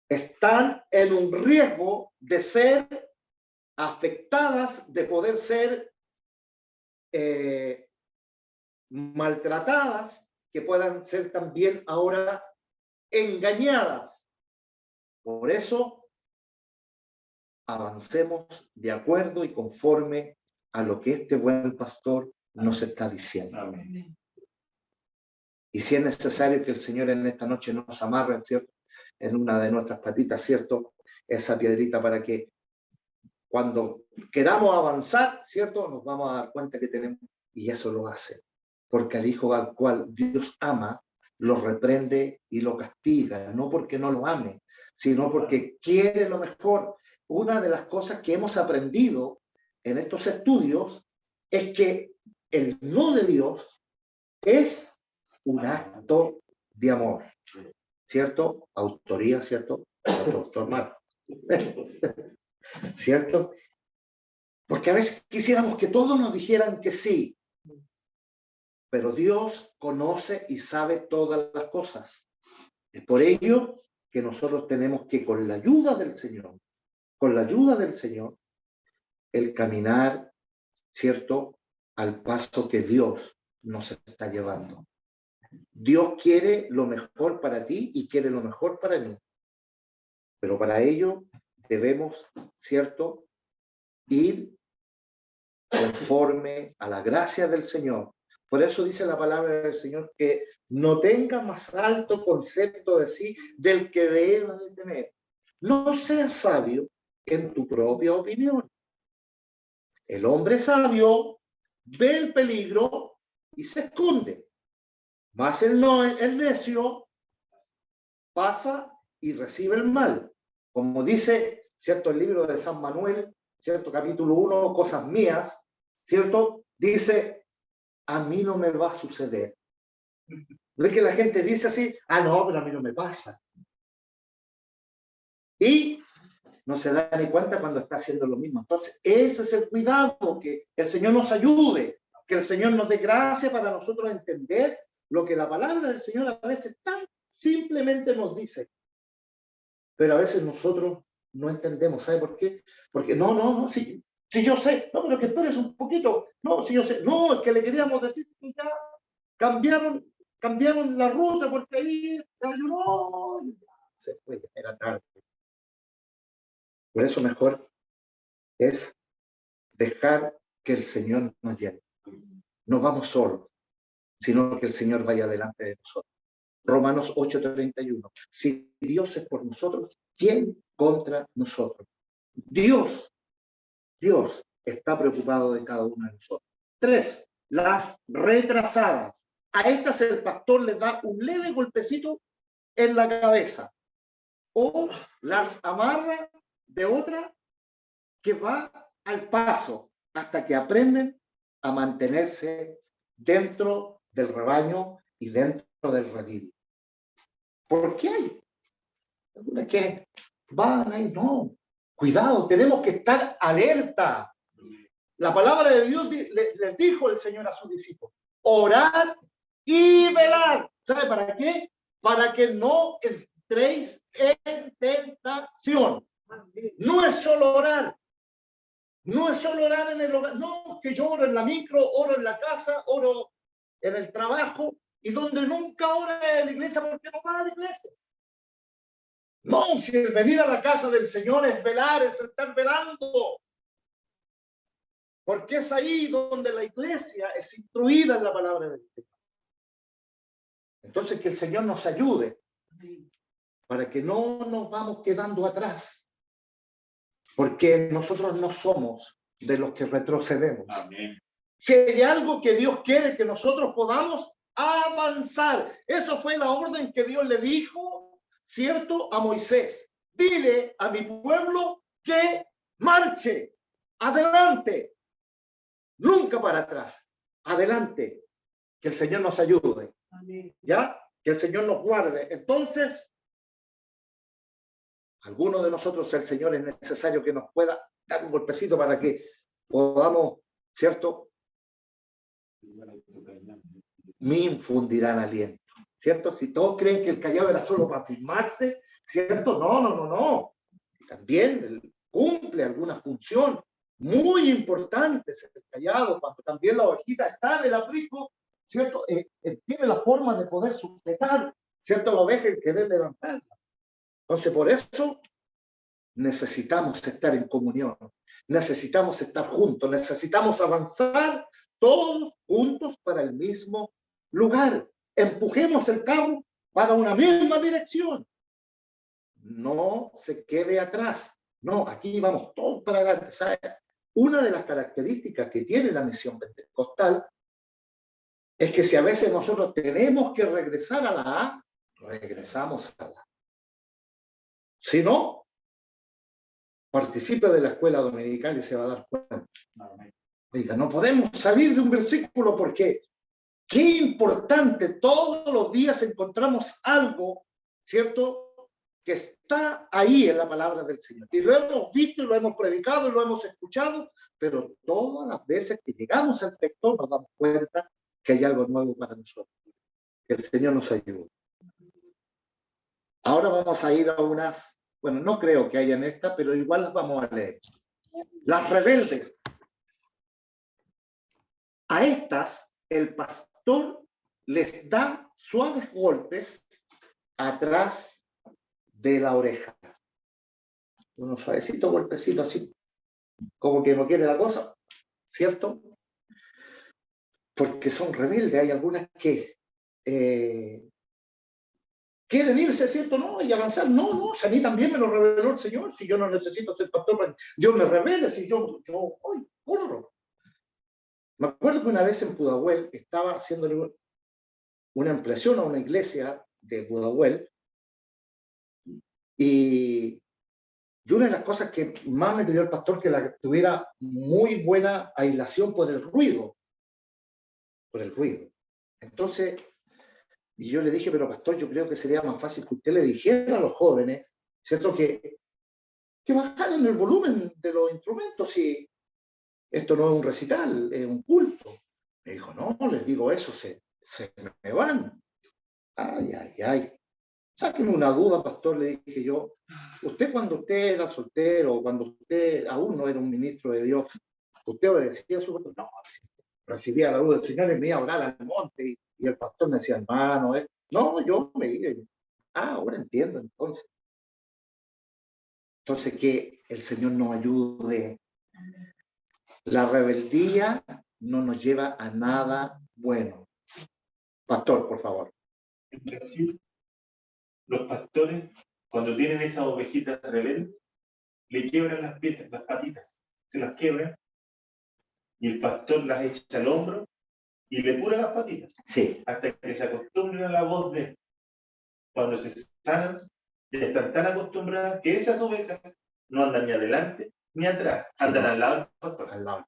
están en un riesgo de ser afectadas, de poder ser maltratadas, que puedan ser también ahora engañadas. Por eso, avancemos de acuerdo y conforme a lo que este buen pastor nos está diciendo.
Amén.
Y si es necesario que el Señor en esta noche nos amarre, ¿cierto?, en una de nuestras patitas, ¿cierto?, esa piedrita, para que cuando queramos avanzar, ¿cierto?, nos vamos a dar cuenta que tenemos, y eso lo hace. Porque al hijo al cual Dios ama, lo reprende y lo castiga, no porque no lo ame, sino porque quiere lo mejor. Una de las cosas que hemos aprendido en estos estudios es que el no de Dios es un acto de amor, ¿cierto? Autoría, ¿cierto? Doctor Marco. ¿Cierto? Porque a veces quisiéramos que todos nos dijeran que sí, pero Dios conoce y sabe todas las cosas. Es por ello que nosotros tenemos que, con la ayuda del Señor, el caminar, ¿cierto?, al paso que Dios nos está llevando. Dios quiere lo mejor para ti y quiere lo mejor para mí. Pero para ello debemos, ¿cierto?, ir conforme a la gracia del Señor. Por eso dice la palabra del Señor que no tenga más alto concepto de sí del que deba de tener. No seas sabio en tu propia opinión. El hombre sabio ve el peligro y se esconde. Mas el necio pasa y recibe el mal. Como dice, ¿cierto?, el libro de San Manuel, ¿cierto?, capítulo 1, cosas mías, ¿cierto? Dice, a mí no me va a suceder. ¿Ves que la gente dice así? Ah, no, pero a mí no me pasa. Y no se da ni cuenta cuando está haciendo lo mismo. Entonces, ese es el cuidado, que el Señor nos ayude, que el Señor nos dé gracia para nosotros entender lo que la palabra del Señor a veces tan simplemente nos dice. Pero a veces nosotros no entendemos. ¿Sabe por qué? Porque no, si yo sé, no, pero que esperes un poquito, no, si yo sé, no, es que le queríamos decir que ya cambiaron la ruta porque ahí no, se fue, era tarde. Por eso mejor es dejar que el Señor nos lleve. No vamos solos, sino que el Señor vaya delante de nosotros. Romanos 8:31. Si Dios es por nosotros, ¿quién contra nosotros? Dios está preocupado de cada uno de nosotros. 3, las retrasadas. A estas el pastor les da un leve golpecito en la cabeza o las amarra de otra que va al paso hasta que aprenden a mantenerse dentro del rebaño y dentro del redil. ¿Por qué hay algunas que van ahí? No, cuidado, tenemos que estar alerta. La palabra de Dios les dijo el Señor a sus discípulos: orad y velar. ¿Sabe para qué? Para que no entréis en tentación. No es solo orar. No es solo orar en el hogar. No, que yo oro en la micro, oro en la casa, oro en el trabajo, y donde nunca ora en la iglesia porque no va a la iglesia. No, si el venir a la casa del Señor es velar, es estar velando. Porque es ahí donde la iglesia es instruida en la palabra del Señor. Entonces, que el Señor nos ayude para que no nos vamos quedando atrás. Porque nosotros no somos de los que retrocedemos.
Amén.
Si hay algo que Dios quiere que nosotros podamos avanzar. Eso fue la orden que Dios le dijo, ¿cierto?, a Moisés. Dile a mi pueblo que marche adelante. Nunca para atrás. Adelante. Que el Señor nos ayude.
Amén.
¿Ya? Que el Señor nos guarde. Entonces, algunos de nosotros, el Señor es necesario que nos pueda dar un golpecito para que podamos, ¿cierto?, me infundirán aliento, ¿cierto? Si todos creen que el callado era solo para firmarse, ¿cierto? No. También cumple alguna función muy importante el callado, cuando también la ovejita está en el abrigo, ¿cierto? Tiene la forma de poder sujetar, ¿cierto?, la oveja y querer levantarla. Entonces, por eso necesitamos estar en comunión, necesitamos estar juntos, necesitamos avanzar todos juntos para el mismo lugar. Empujemos el carro para una misma dirección. No se quede atrás. No, aquí vamos todos para adelante. ¿Sabe? Una de las características que tiene la misión pentecostal es que si a veces nosotros tenemos que regresar a la A, regresamos a la A. Si no, participe de la escuela dominical y se va a dar cuenta. Diga, no podemos salir de un versículo porque qué importante, todos los días encontramos algo, ¿cierto?, que está ahí en la palabra del Señor. Y lo hemos visto, y lo hemos predicado, y lo hemos escuchado, pero todas las veces que llegamos al texto nos damos cuenta que hay algo nuevo para nosotros. Que el Señor nos ayude. Ahora vamos a ir a unas, bueno, no creo que hayan esta, pero igual las vamos a leer. Las rebeldes. A estas, el pastor les da suaves golpes atrás de la oreja. Unos suavecitos golpecitos así, como que no quiere la cosa, ¿cierto? Porque son rebeldes. Hay algunas que quieren irse, ¿cierto? No, y avanzar. No, si a mí también me lo reveló el Señor. Si yo no necesito ser pastor, para que Dios me revele. Si yo hoy corro. Me acuerdo que una vez en Pudahuel estaba haciendo una ampliación a una iglesia de Pudahuel y una de las cosas que más me pidió el pastor que la tuviera muy buena aislación por el ruido. Entonces, y yo le dije, pero pastor, yo creo que sería más fácil que usted le dijera a los jóvenes, ¿cierto?, que bajaran el volumen de los instrumentos y esto no es un recital, es un culto. Me dijo, no, les digo eso, se me van. Ay. Sáquenme una duda, pastor, le dije yo. Usted cuando usted era soltero, cuando usted aún no era un ministro de Dios, usted obedecía a su pastor. No, recibía la luz del Señor y me iba a orar al monte y el pastor me decía, hermano, no, yo me iba. Ahora entiendo entonces. Entonces que el Señor nos ayude. La rebeldía no nos lleva a nada bueno. Pastor, por favor.
En Brasil, los pastores, cuando tienen esas ovejitas rebeldes, le quiebran las patitas, se las quiebran, y el pastor las echa al hombro y le cura las patitas,
Sí,
hasta que se acostumbren a la voz de él. Cuando se sanan, ya están tan acostumbradas que esas ovejas no andan ni adelante ni atrás,
Sí,
andan
no.
al lado del pastor.
al lado.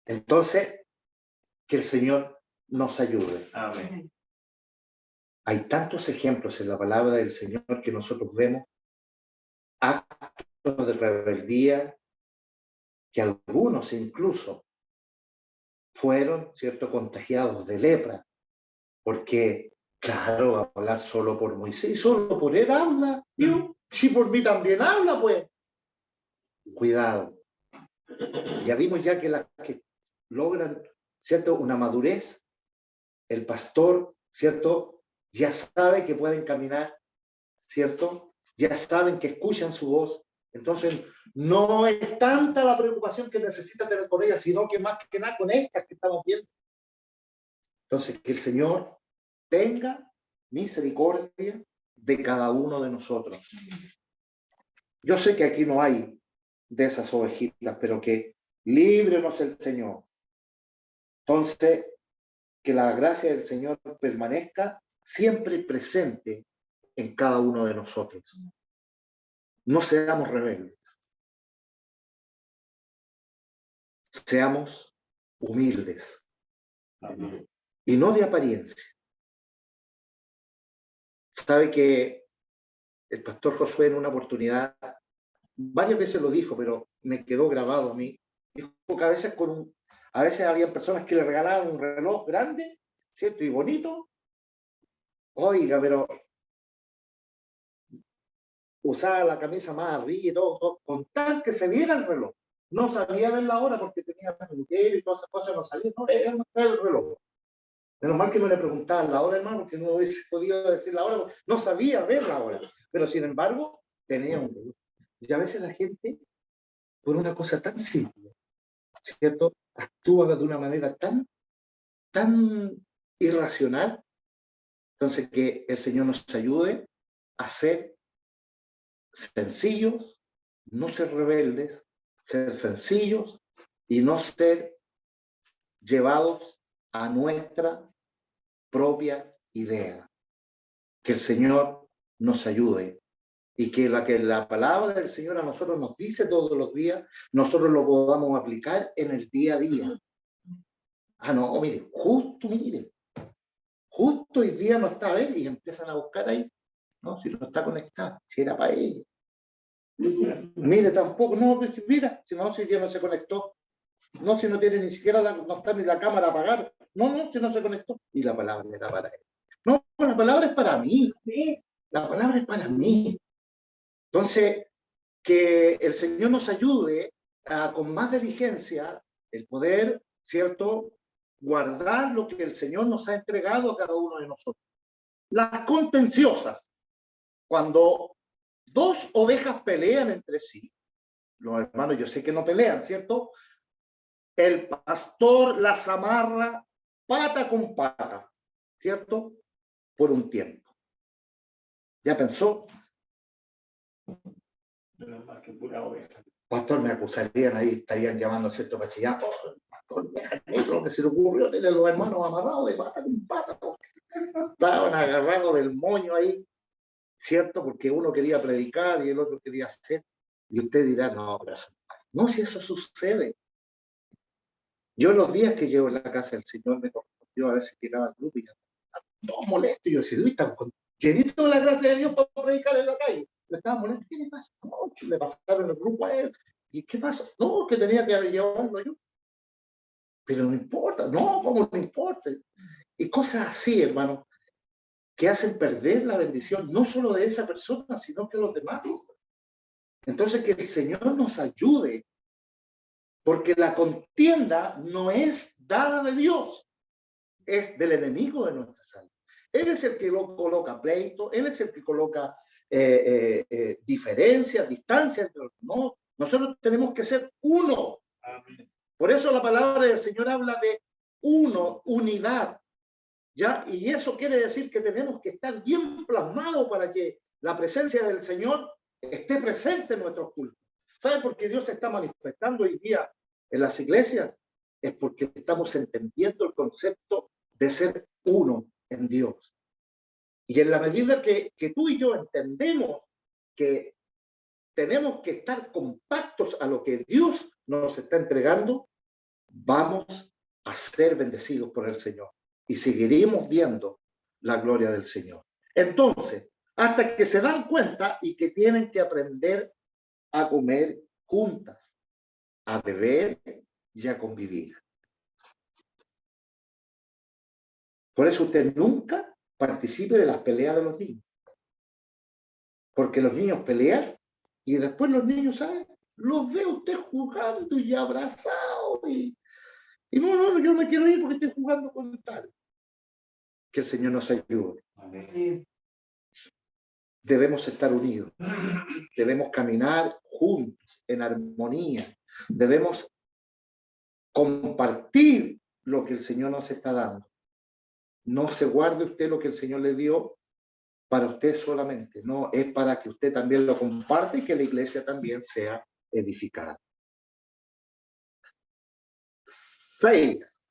Entonces, que el Señor nos ayude.
Amén.
Hay tantos ejemplos en la palabra del Señor que nosotros vemos, actos de rebeldía, que algunos incluso fueron, ¿cierto?, contagiados de lepra, porque, claro, va a hablar solo por Moisés, solo por él habla, Dios, si por mí también habla, pues. Cuidado. Ya vimos ya que las que logran, ¿cierto?, una madurez, el pastor, ¿cierto?, ya sabe que pueden caminar, ¿cierto? Ya saben que escuchan su voz. Entonces, no es tanta la preocupación que necesitan tener con ella, sino que más que nada con estas que estamos viendo. Entonces, que el Señor tenga misericordia de cada uno de nosotros. Yo sé que aquí no hay de esas ovejitas, pero que líbrenos el Señor. Entonces, que la gracia del Señor permanezca siempre presente en cada uno de nosotros. No seamos rebeldes. Seamos humildes
Amén.
y no de apariencia. Sabe que el pastor Josué en una oportunidad, varias veces lo dijo, pero me quedó grabado a mí. Dijo que a veces había personas que le regalaban un reloj grande, ¿cierto? Y bonito. Oiga, pero usaba la camisa más arriba y todo, con tal que se viera el reloj. No sabía ver la hora porque tenía mujer y todas esas cosas, no salía, no era el reloj. Menos mal que no le preguntaban la hora, hermano, porque no hubiese podido decir la hora, no sabía ver la hora. Pero sin embargo, tenía un reloj. Y a veces la gente, por una cosa tan simple, ¿cierto?, actúa de una manera tan irracional. Entonces, que el Señor nos ayude a ser sencillos, no ser rebeldes, ser sencillos y no ser llevados a nuestra propia idea. Que el Señor nos ayude y que la palabra del Señor a nosotros nos dice todos los días, nosotros lo podamos aplicar en el día a día. Ah, no, mire, justo hoy día no está él y empiezan a buscar ahí. No, si no está conectado, si era para ellos. Mire, tampoco, no, mira, si no, si hoy día no se conectó. No, si no tiene ni siquiera, no está ni la cámara apagada. No, si no se conectó. Y la palabra era para él. No, la palabra es para mí. La palabra es para mí. Entonces, que el Señor nos ayude con más diligencia el poder, ¿cierto?, guardar lo que el Señor nos ha entregado a cada uno de nosotros. Las contenciosas, cuando dos ovejas pelean entre sí, los hermanos, yo sé que no pelean, ¿cierto? El pastor las amarra pata con pata, ¿cierto? Por un tiempo. ¿Ya pensó?
Menos mal que pura oveja.
Pastor, me acusarían ahí, estarían llamando a cierto bachillán. Oh, pastor, lo que se le ocurrió tener los hermanos amarrados de pata con pata. Estaban agarrados del moño ahí, ¿cierto? Porque uno quería predicar y el otro quería hacer. Y usted dirá, no, pero eso no, si eso sucede. Yo los días que llevo en la casa del Señor me correspondió a veces llegaba al grupo y todo molesto. Y yo decía, uy, estamos llenito de la gracia de Dios para predicar en la calle. Me estaba molesto. ¿Qué le pasa? No, le pasaron el grupo a él. ¿Y qué pasa? No, que tenía que llevarlo yo. Pero no importa. No, ¿cómo no importa? Y cosas así, hermano, que hacen perder la bendición, no solo de esa persona, sino que de los demás. Entonces, que el Señor nos ayude, porque la contienda no es dada de Dios, es del enemigo de nuestras almas. Él es el que lo coloca pleito, él es el que coloca diferencias, distancias. No, nosotros tenemos que ser uno. Amén. Por eso la palabra del Señor habla de uno, unidad. ¿ya? Y eso quiere decir que tenemos que estar bien plasmados para que la presencia del Señor esté presente en nuestros cultos. ¿Sabe por qué Dios se está manifestando hoy día en las iglesias? Es porque estamos entendiendo el concepto de ser uno en Dios. Y en la medida que tú y yo entendemos que tenemos que estar compactos a lo que Dios nos está entregando, vamos a ser bendecidos por el Señor y seguiremos viendo la gloria del Señor. Entonces, hasta que se dan cuenta y que tienen que aprender a comer juntas, a beber y a convivir. Por eso usted nunca participe de las peleas de los niños. Porque los niños pelean y después los niños, ¿saben? Los ve usted jugando y abrazados. Y no, yo me quiero ir porque estoy jugando con tal. Que el Señor nos ayude. Amén. Debemos estar unidos. Debemos caminar juntos, en armonía. Debemos compartir lo que el Señor nos está dando. No se guarde usted lo que el Señor le dio para usted solamente. No, es para que usted también lo comparte y que la iglesia también sea edificada. 6.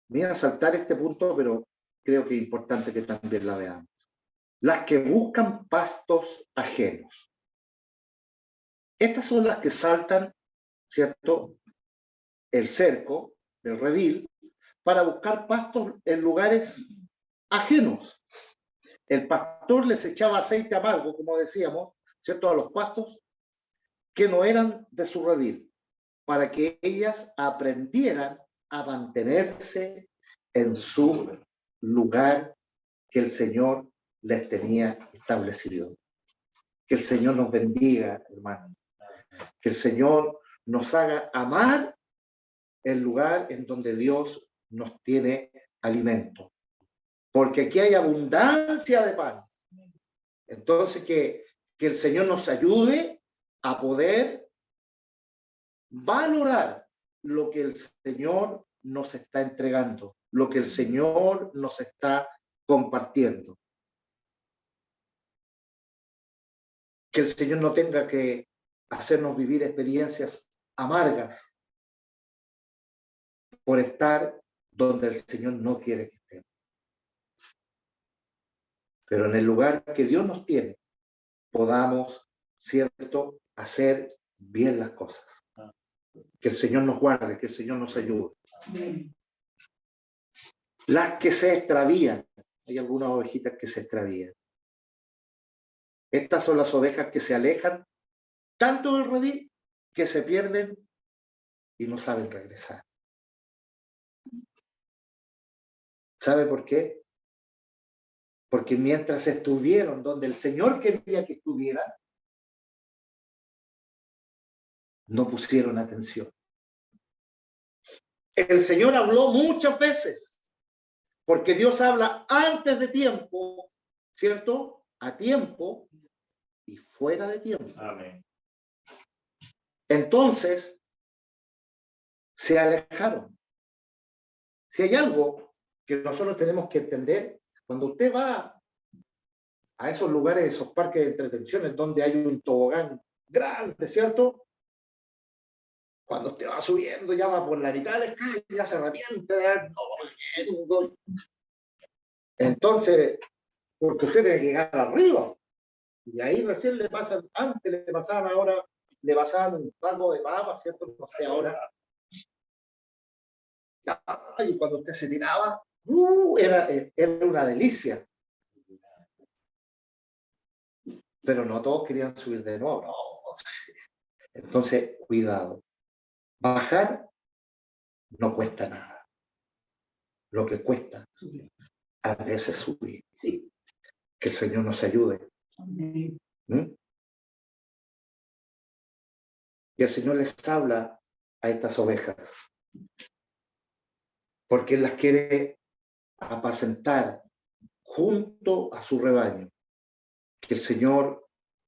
Voy a saltar este punto, pero creo que es importante que también la veamos. Las que buscan pastos ajenos. Estas son las que saltan, ¿cierto?, el cerco del redil para buscar pastos en lugares ajenos. El pastor les echaba aceite amargo, como decíamos, ¿cierto?, a los pastos que no eran de su redil, para que ellas aprendieran a mantenerse en su lugar que el Señor les tenía establecido. Que el Señor nos bendiga, hermano. Que el Señor nos haga amar el lugar en donde Dios nos tiene alimento. Porque aquí hay abundancia de pan. Entonces que el Señor nos ayude a poder valorar lo que el Señor nos está entregando, lo que el Señor nos está compartiendo. Que el Señor no tenga que hacernos vivir experiencias amargas por estar donde el Señor no quiere que estemos. Pero en el lugar que Dios nos tiene, podamos, ¿cierto?, hacer bien las cosas. Que el Señor nos guarde, que el Señor nos ayude. Las que se extravían, hay algunas ovejitas que se extravían. Estas son las ovejas que se alejan tanto del redil que se pierden y no saben regresar. ¿Sabe por qué? Porque mientras estuvieron donde el Señor quería que estuvieran, no pusieron atención. El Señor habló muchas veces, porque Dios habla antes de tiempo, ¿cierto? A tiempo y fuera de tiempo.
Amén.
Entonces, se alejaron. Si hay algo que nosotros tenemos que entender, cuando usted va a esos lugares, esos parques de entretenciones donde hay un tobogán grande, ¿cierto? Cuando usted va subiendo, ya va por la mitad de la escala y ya se arrepiente de haber no. Entonces, porque usted tiene que llegar arriba. Y ahí recién le pasan, antes le pasaban, ahora le pasaban un saco de papas, ¿cierto? No sé, ahora. Y cuando usted se tiraba, era una delicia. Pero no todos querían subir de nuevo, no. Entonces, cuidado. Bajar no cuesta nada. Lo que cuesta a veces subir. Sí. Que el Señor nos ayude. Amén. Y el Señor les habla a estas ovejas, porque Él las quiere apacentar junto a su rebaño. Que el Señor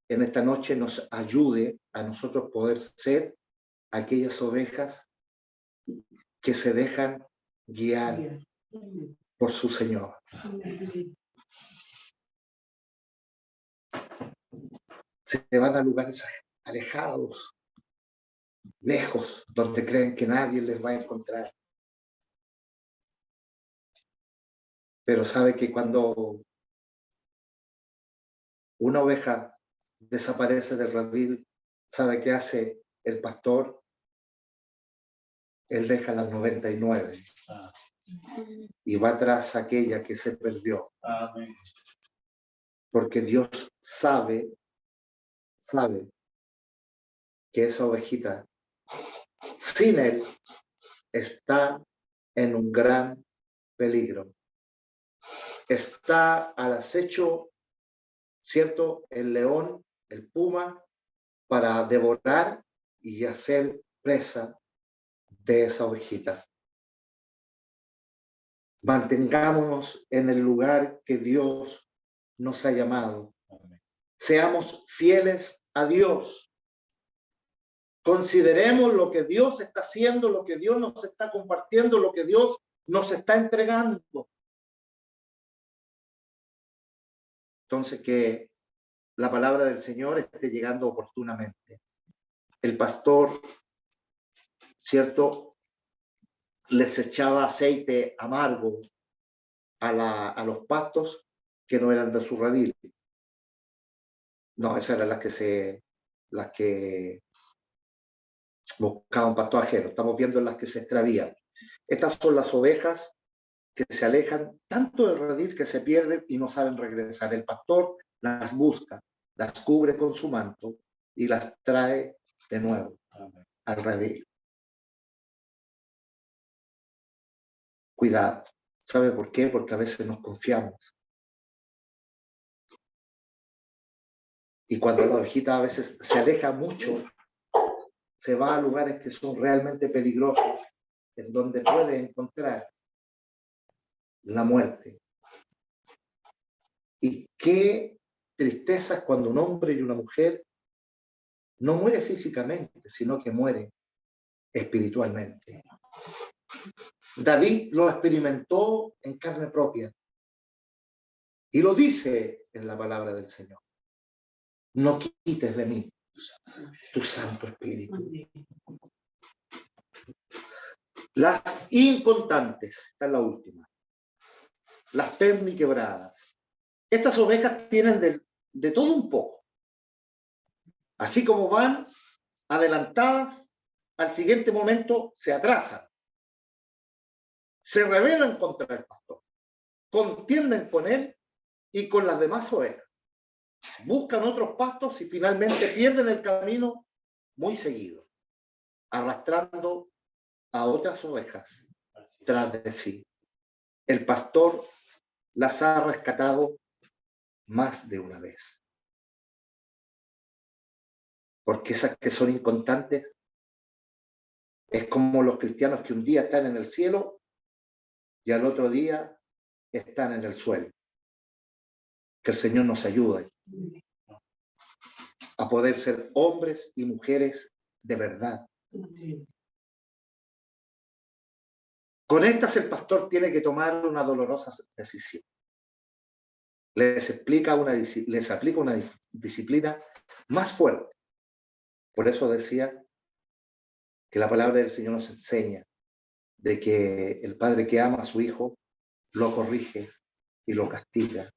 en esta noche nos ayude a nosotros poder ser aquellas ovejas que se dejan guiar por su Señor. Se van a lugares alejados, lejos, donde creen que nadie les va a encontrar. Pero sabe que cuando una oveja desaparece del redil, ¿sabe qué hace el pastor? Él deja las 99 y va tras aquella que se perdió.
Amén.
Porque Dios sabe que esa ovejita, sin Él, está en un gran peligro. Está al acecho, ¿cierto? El león, el puma, para devorar y hacer presa de esa ovejita. Mantengámonos en el lugar que Dios nos ha llamado. Seamos fieles a Dios. Consideremos lo que Dios está haciendo, lo que Dios nos está compartiendo, lo que Dios nos está entregando. Entonces, que la palabra del Señor esté llegando oportunamente. El pastor, ¿cierto?, les echaba aceite amargo a los pastos que no eran de su redil. No, esas eran las que buscaban pasto ajeno. Estamos viendo las que se extravían. Estas son las ovejas que se alejan tanto del redil que se pierden y no saben regresar. El pastor las busca, las cubre con su manto y las trae de nuevo al redil. Cuidado. ¿Sabe por qué? Porque a veces nos confiamos. Y cuando la ovejita a veces se aleja mucho, se va a lugares que son realmente peligrosos, en donde puede encontrar la muerte. Y qué tristeza cuando un hombre y una mujer no muere físicamente, sino que muere espiritualmente. David lo experimentó en carne propia. Y lo dice en la palabra del Señor. No quites de mí tu Santo Espíritu. Las incontantes, esta es la última. Las perniquebradas. Estas ovejas tienen de todo un poco. Así como van adelantadas, al siguiente momento se atrasan. Se rebelan contra el pastor. Contienden con él y con las demás ovejas. Buscan otros pastos y finalmente pierden el camino muy seguido, arrastrando a otras ovejas tras de sí. El pastor las ha rescatado más de una vez. Porque esas que son inconstantes es como los cristianos que un día están en el cielo y al otro día están en el suelo. Que el Señor nos ayude a poder ser hombres y mujeres de verdad. Con estas el pastor tiene que tomar una dolorosa decisión. Les aplica una disciplina más fuerte. Por eso decía que la palabra del Señor nos enseña de que el padre que ama a su hijo lo corrige y lo castiga.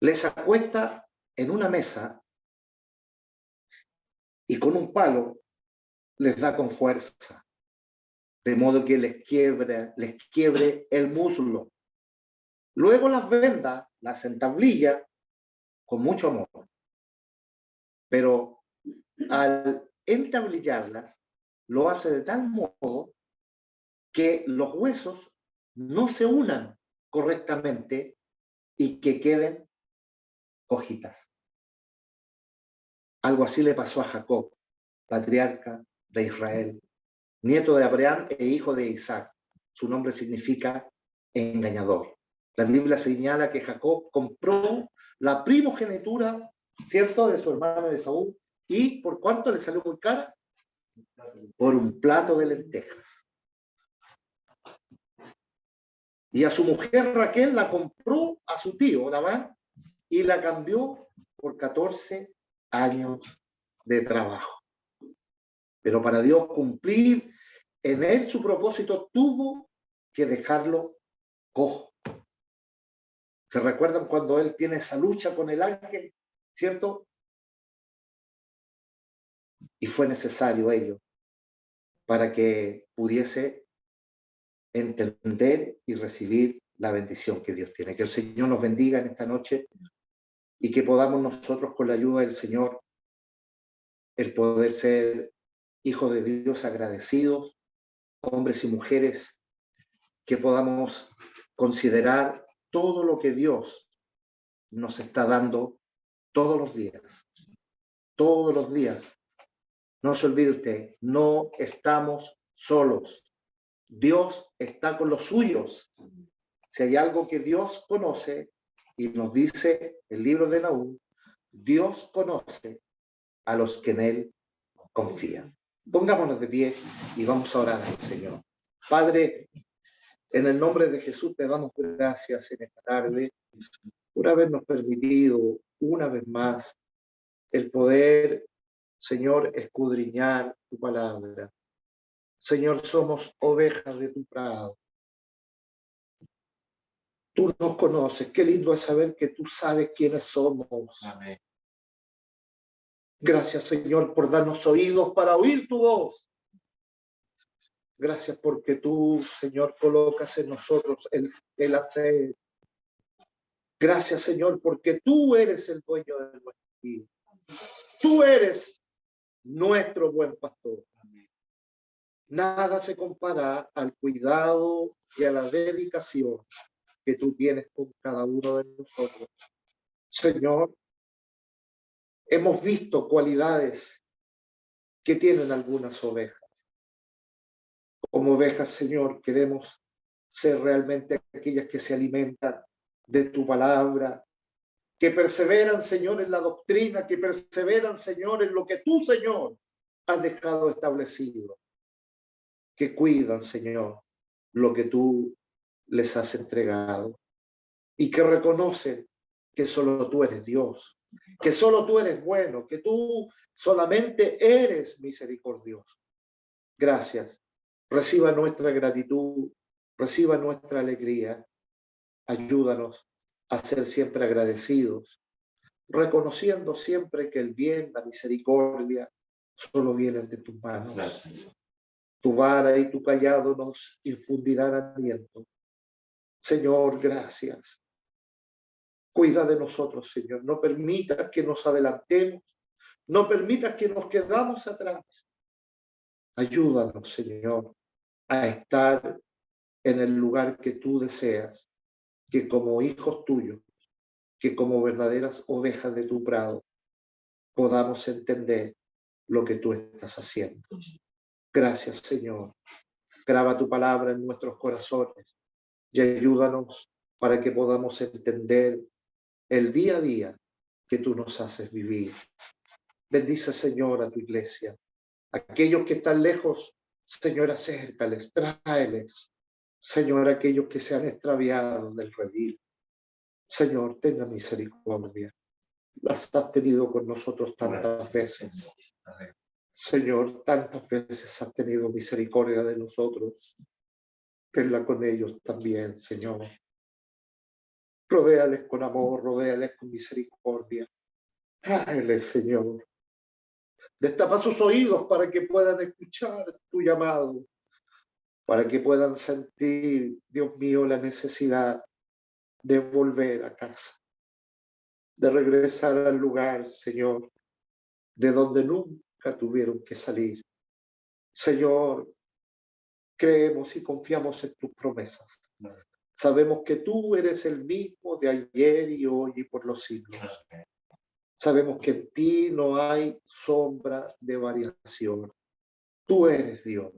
Les acuesta en una mesa y con un palo les da con fuerza, de modo que les quiebre el muslo. Luego las venda, las entablilla con mucho amor. Pero al entablillarlas, lo hace de tal modo que los huesos no se unan correctamente y que queden cojitas. Algo así le pasó a Jacob, patriarca de Israel, nieto de Abraham e hijo de Isaac. Su nombre significa engañador. La Biblia señala que Jacob compró la primogenitura, ¿cierto?, de su hermano Esaú. ¿Y por cuánto le salió muy cara? Por un plato de lentejas. Y a su mujer Raquel la compró a su tío Labán y la cambió por 14 años de trabajo. Pero para Dios cumplir en él su propósito, tuvo que dejarlo cojo. ¿Se recuerdan cuando él tiene esa lucha con el ángel, cierto? Y fue necesario ello para que pudiese entender y recibir la bendición que Dios tiene. Que el Señor nos bendiga en esta noche y que podamos nosotros, con la ayuda del Señor, el poder ser hijos de Dios agradecidos, hombres y mujeres, que podamos considerar todo lo que Dios nos está dando todos los días. Todos los días. No se olvide usted, no estamos solos. Dios está con los suyos. Si hay algo que Dios conoce, y nos dice el libro de Nahum, Dios conoce a los que en Él confían. Pongámonos de pie y vamos a orar al Señor. Padre, en el nombre de Jesús te damos gracias en esta tarde por habernos permitido una vez más el poder, Señor, escudriñar tu palabra. Señor, somos ovejas de tu prado. Tú nos conoces. Qué lindo es saber que tú sabes quiénes somos. Amén. Gracias, Señor, por darnos oídos para oír tu voz. Gracias porque tú, Señor, colocas en nosotros el hacer. Gracias, Señor, porque tú eres el dueño de nuestra vida. Tú eres nuestro buen pastor. Nada se compara al cuidado y a la dedicación que tú tienes con cada uno de nosotros. Señor, hemos visto cualidades que tienen algunas ovejas. Como ovejas, Señor, queremos ser realmente aquellas que se alimentan de tu palabra, que perseveran, Señor, en la doctrina, que perseveran, Señor, en lo que tú, Señor, has dejado establecido, que cuidan, Señor, lo que tú les has entregado y que reconocen que solo tú eres Dios, que solo tú eres bueno, que tú solamente eres misericordioso. Gracias. Reciba nuestra gratitud, reciba nuestra alegría. Ayúdanos a ser siempre agradecidos, reconociendo siempre que el bien, la misericordia, solo vienen de tus manos. Gracias. Tu vara y tu callado nos infundirán aliento. Señor, gracias. Cuida de nosotros, Señor. No permitas que nos adelantemos. No permitas que nos quedamos atrás. Ayúdanos, Señor, a estar en el lugar que tú deseas, que como hijos tuyos, que como verdaderas ovejas de tu prado, podamos entender lo que tú estás haciendo. Gracias, Señor. Graba tu palabra en nuestros corazones y ayúdanos para que podamos entender el día a día que tú nos haces vivir. Bendice, Señor, a tu iglesia. Aquellos que están lejos, Señor, acércales, tráeles. Señor, aquellos que se han extraviado del redil. Señor, tenga misericordia. Las has tenido con nosotros tantas veces. Señor, tantas veces has tenido misericordia de nosotros. Tenla con ellos también, Señor. Rodéales con amor, rodéales con misericordia. Tráeles, Señor. Destapa sus oídos para que puedan escuchar tu llamado, para que puedan sentir, Dios mío, la necesidad de volver a casa, de regresar al lugar, Señor, de donde nunca tuvieron que salir. Señor, creemos y confiamos en tus promesas. Sabemos que tú eres el mismo de ayer y hoy y por los siglos. Sabemos que en ti no hay sombra de variación. Tú eres Dios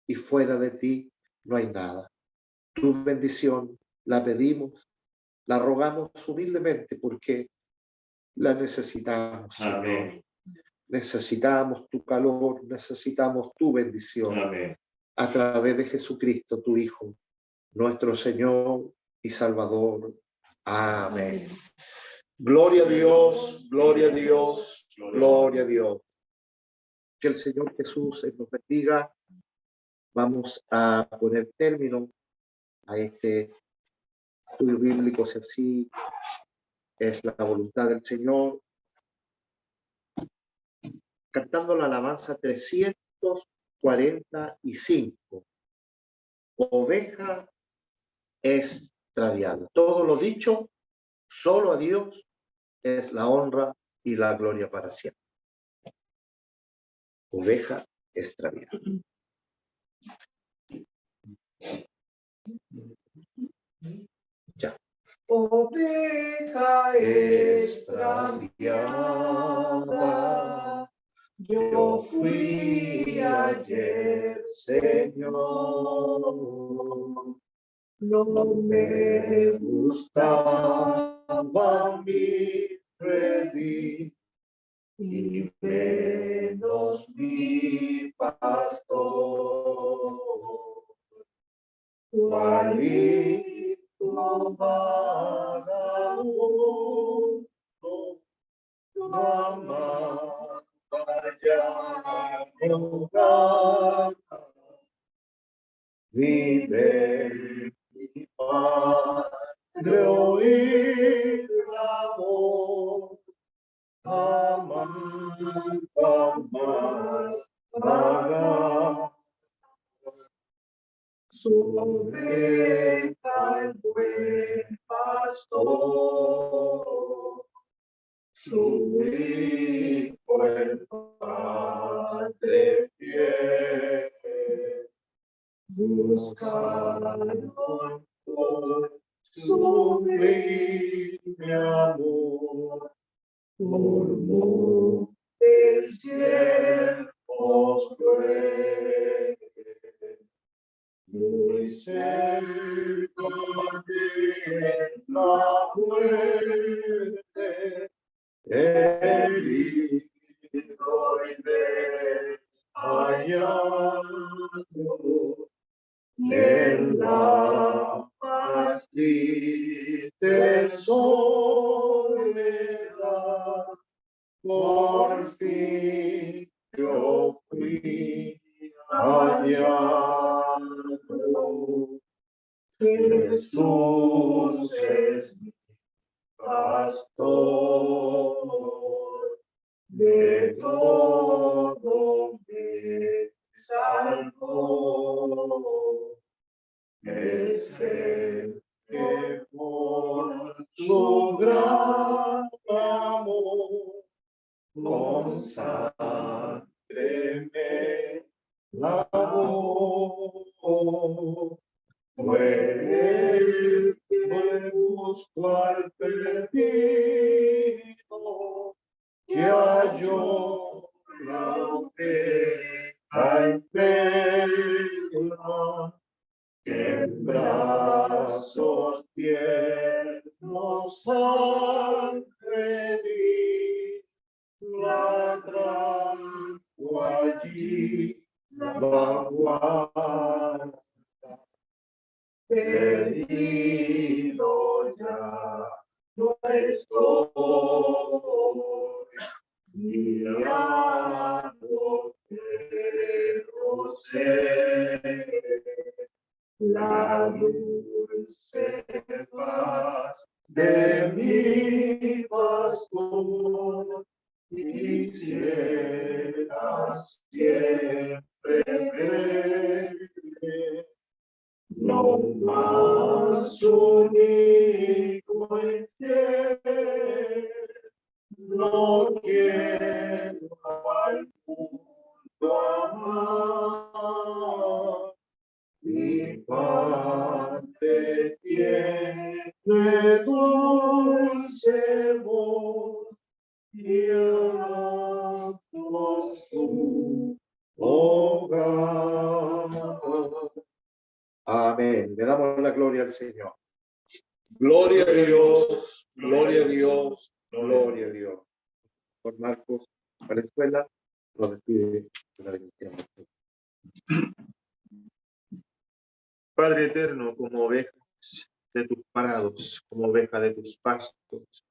y fuera de ti no hay nada. Tu bendición la pedimos, la rogamos humildemente porque la necesitamos, Señor. Amén. Necesitamos tu calor, necesitamos tu bendición. Amén. A través de Jesucristo, tu Hijo, nuestro Señor y Salvador. Amén. Gloria a Dios, gloria a Dios, gloria a Dios. Que el Señor Jesús nos bendiga. Vamos a poner término a este estudio bíblico, si así es la voluntad del Señor, cantando la alabanza 345. Oveja extraviada. Todo lo dicho, solo a Dios es la honra y la gloria para siempre. Oveja extraviada. Ya.
Oveja extraviada, yo fui ayer, Señor. No me gustaba mi redil y menos mi pastor. Cualito vagabundo, no amaba ya mi hogar. Vive mi Padre, oír la voz, jamás vagar. Sobre al buen pastor, su hijo el Padre fiel, buscaron por sublime amor, por montes yermos crueles. Muy cerca de la muerte, herido y desmayado, en la más triste soledad, por fin yo fui hallado. Jesús es mi pastor, de todo me salvó. Es el que por su gran amor con sangre me lavó. Fue el que buscó al perdido, que halló la oveja enferma, que en brazos tiernos al pedir la trajo allí la guarda. Perdido ya no estoy, y ya no quiero ser. La dulce paz de mi pastor quisiera siempre ver. No más único en ser, no quiero al mundo amar. Mi Padre tiene dulce voz y amo su hogar. Amén. Le damos la gloria al Señor. Gloria a Dios, gloria a Dios, gloria a Dios. Por Marcos Valenzuela nos despide de la bendición.
Padre eterno, como ovejas de tus prados, como ovejas de tus pastos,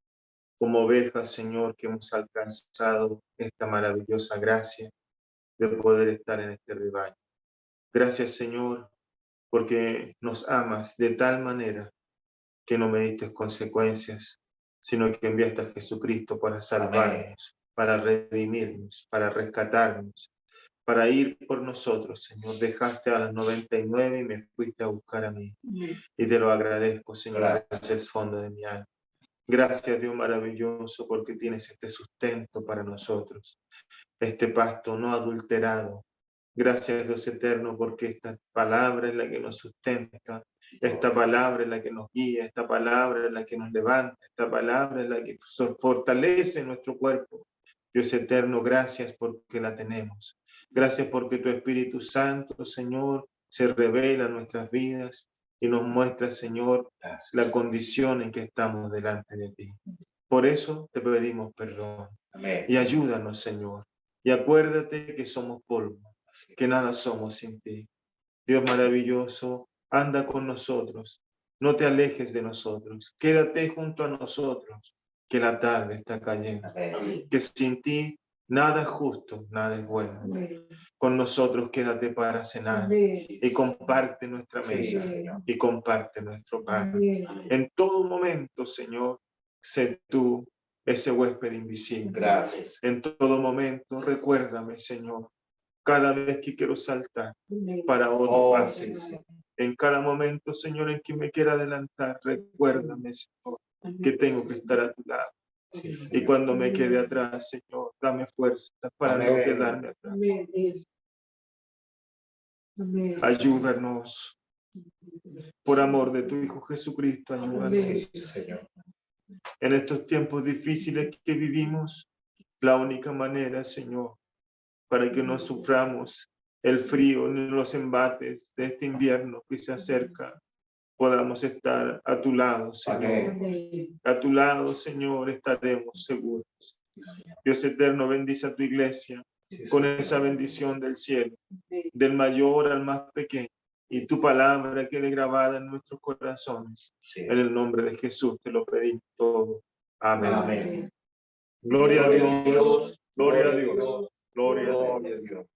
como ovejas, Señor, que hemos alcanzado esta maravillosa gracia de poder estar en este rebaño. Gracias, Señor, porque nos amas de tal manera que no me diste consecuencias, sino que enviaste a Jesucristo para salvarnos, para redimirnos, para rescatarnos, para ir por nosotros, Señor. Dejaste a las 99 y me fuiste a buscar a mí. Y te lo agradezco, Señor, desde el fondo de mi alma. Gracias, Dios maravilloso, porque tienes este sustento para nosotros, este pasto no adulterado. Gracias, Dios eterno, porque esta palabra es la que nos sustenta, esta palabra es la que nos guía, esta palabra es la que nos levanta, esta palabra es la que fortalece nuestro cuerpo. Dios eterno, gracias porque la tenemos. Gracias porque tu Espíritu Santo, Señor, se revela en nuestras vidas y nos muestra, Señor, la condición en que estamos delante de ti. Por eso te pedimos perdón. Y ayúdanos, Señor. Y acuérdate que somos polvo, que nada somos sin ti. Dios maravilloso, anda con nosotros. No te alejes de nosotros. Quédate junto a nosotros, que la tarde está cayendo. Que sin ti nada es justo, nada es bueno. Con nosotros quédate para cenar y comparte nuestra mesa y comparte nuestro pan. En todo momento, Señor, sé tú ese huésped invisible.
Gracias.
En todo momento, recuérdame, Señor, cada vez que quiero saltar para otro paso. En cada momento, Señor, en que me quiera adelantar, recuérdame, Señor, que tengo que estar a tu lado. Y cuando me quede atrás, Señor, dame fuerza para no quedarme atrás. Ayúdanos. Por amor de tu Hijo Jesucristo, ayúdanos. En estos tiempos difíciles que vivimos, la única manera, Señor, para que no suframos el frío ni los embates de este invierno que se acerca, podamos estar a tu lado, Señor. A tu lado, Señor, estaremos seguros. Dios eterno, bendice a tu iglesia con esa bendición del cielo, del mayor al más pequeño, y tu palabra quede grabada en nuestros corazones. En el nombre de Jesús te lo pedimos todo. Amén. Gloria a Dios, gloria a Dios, gloria a Dios.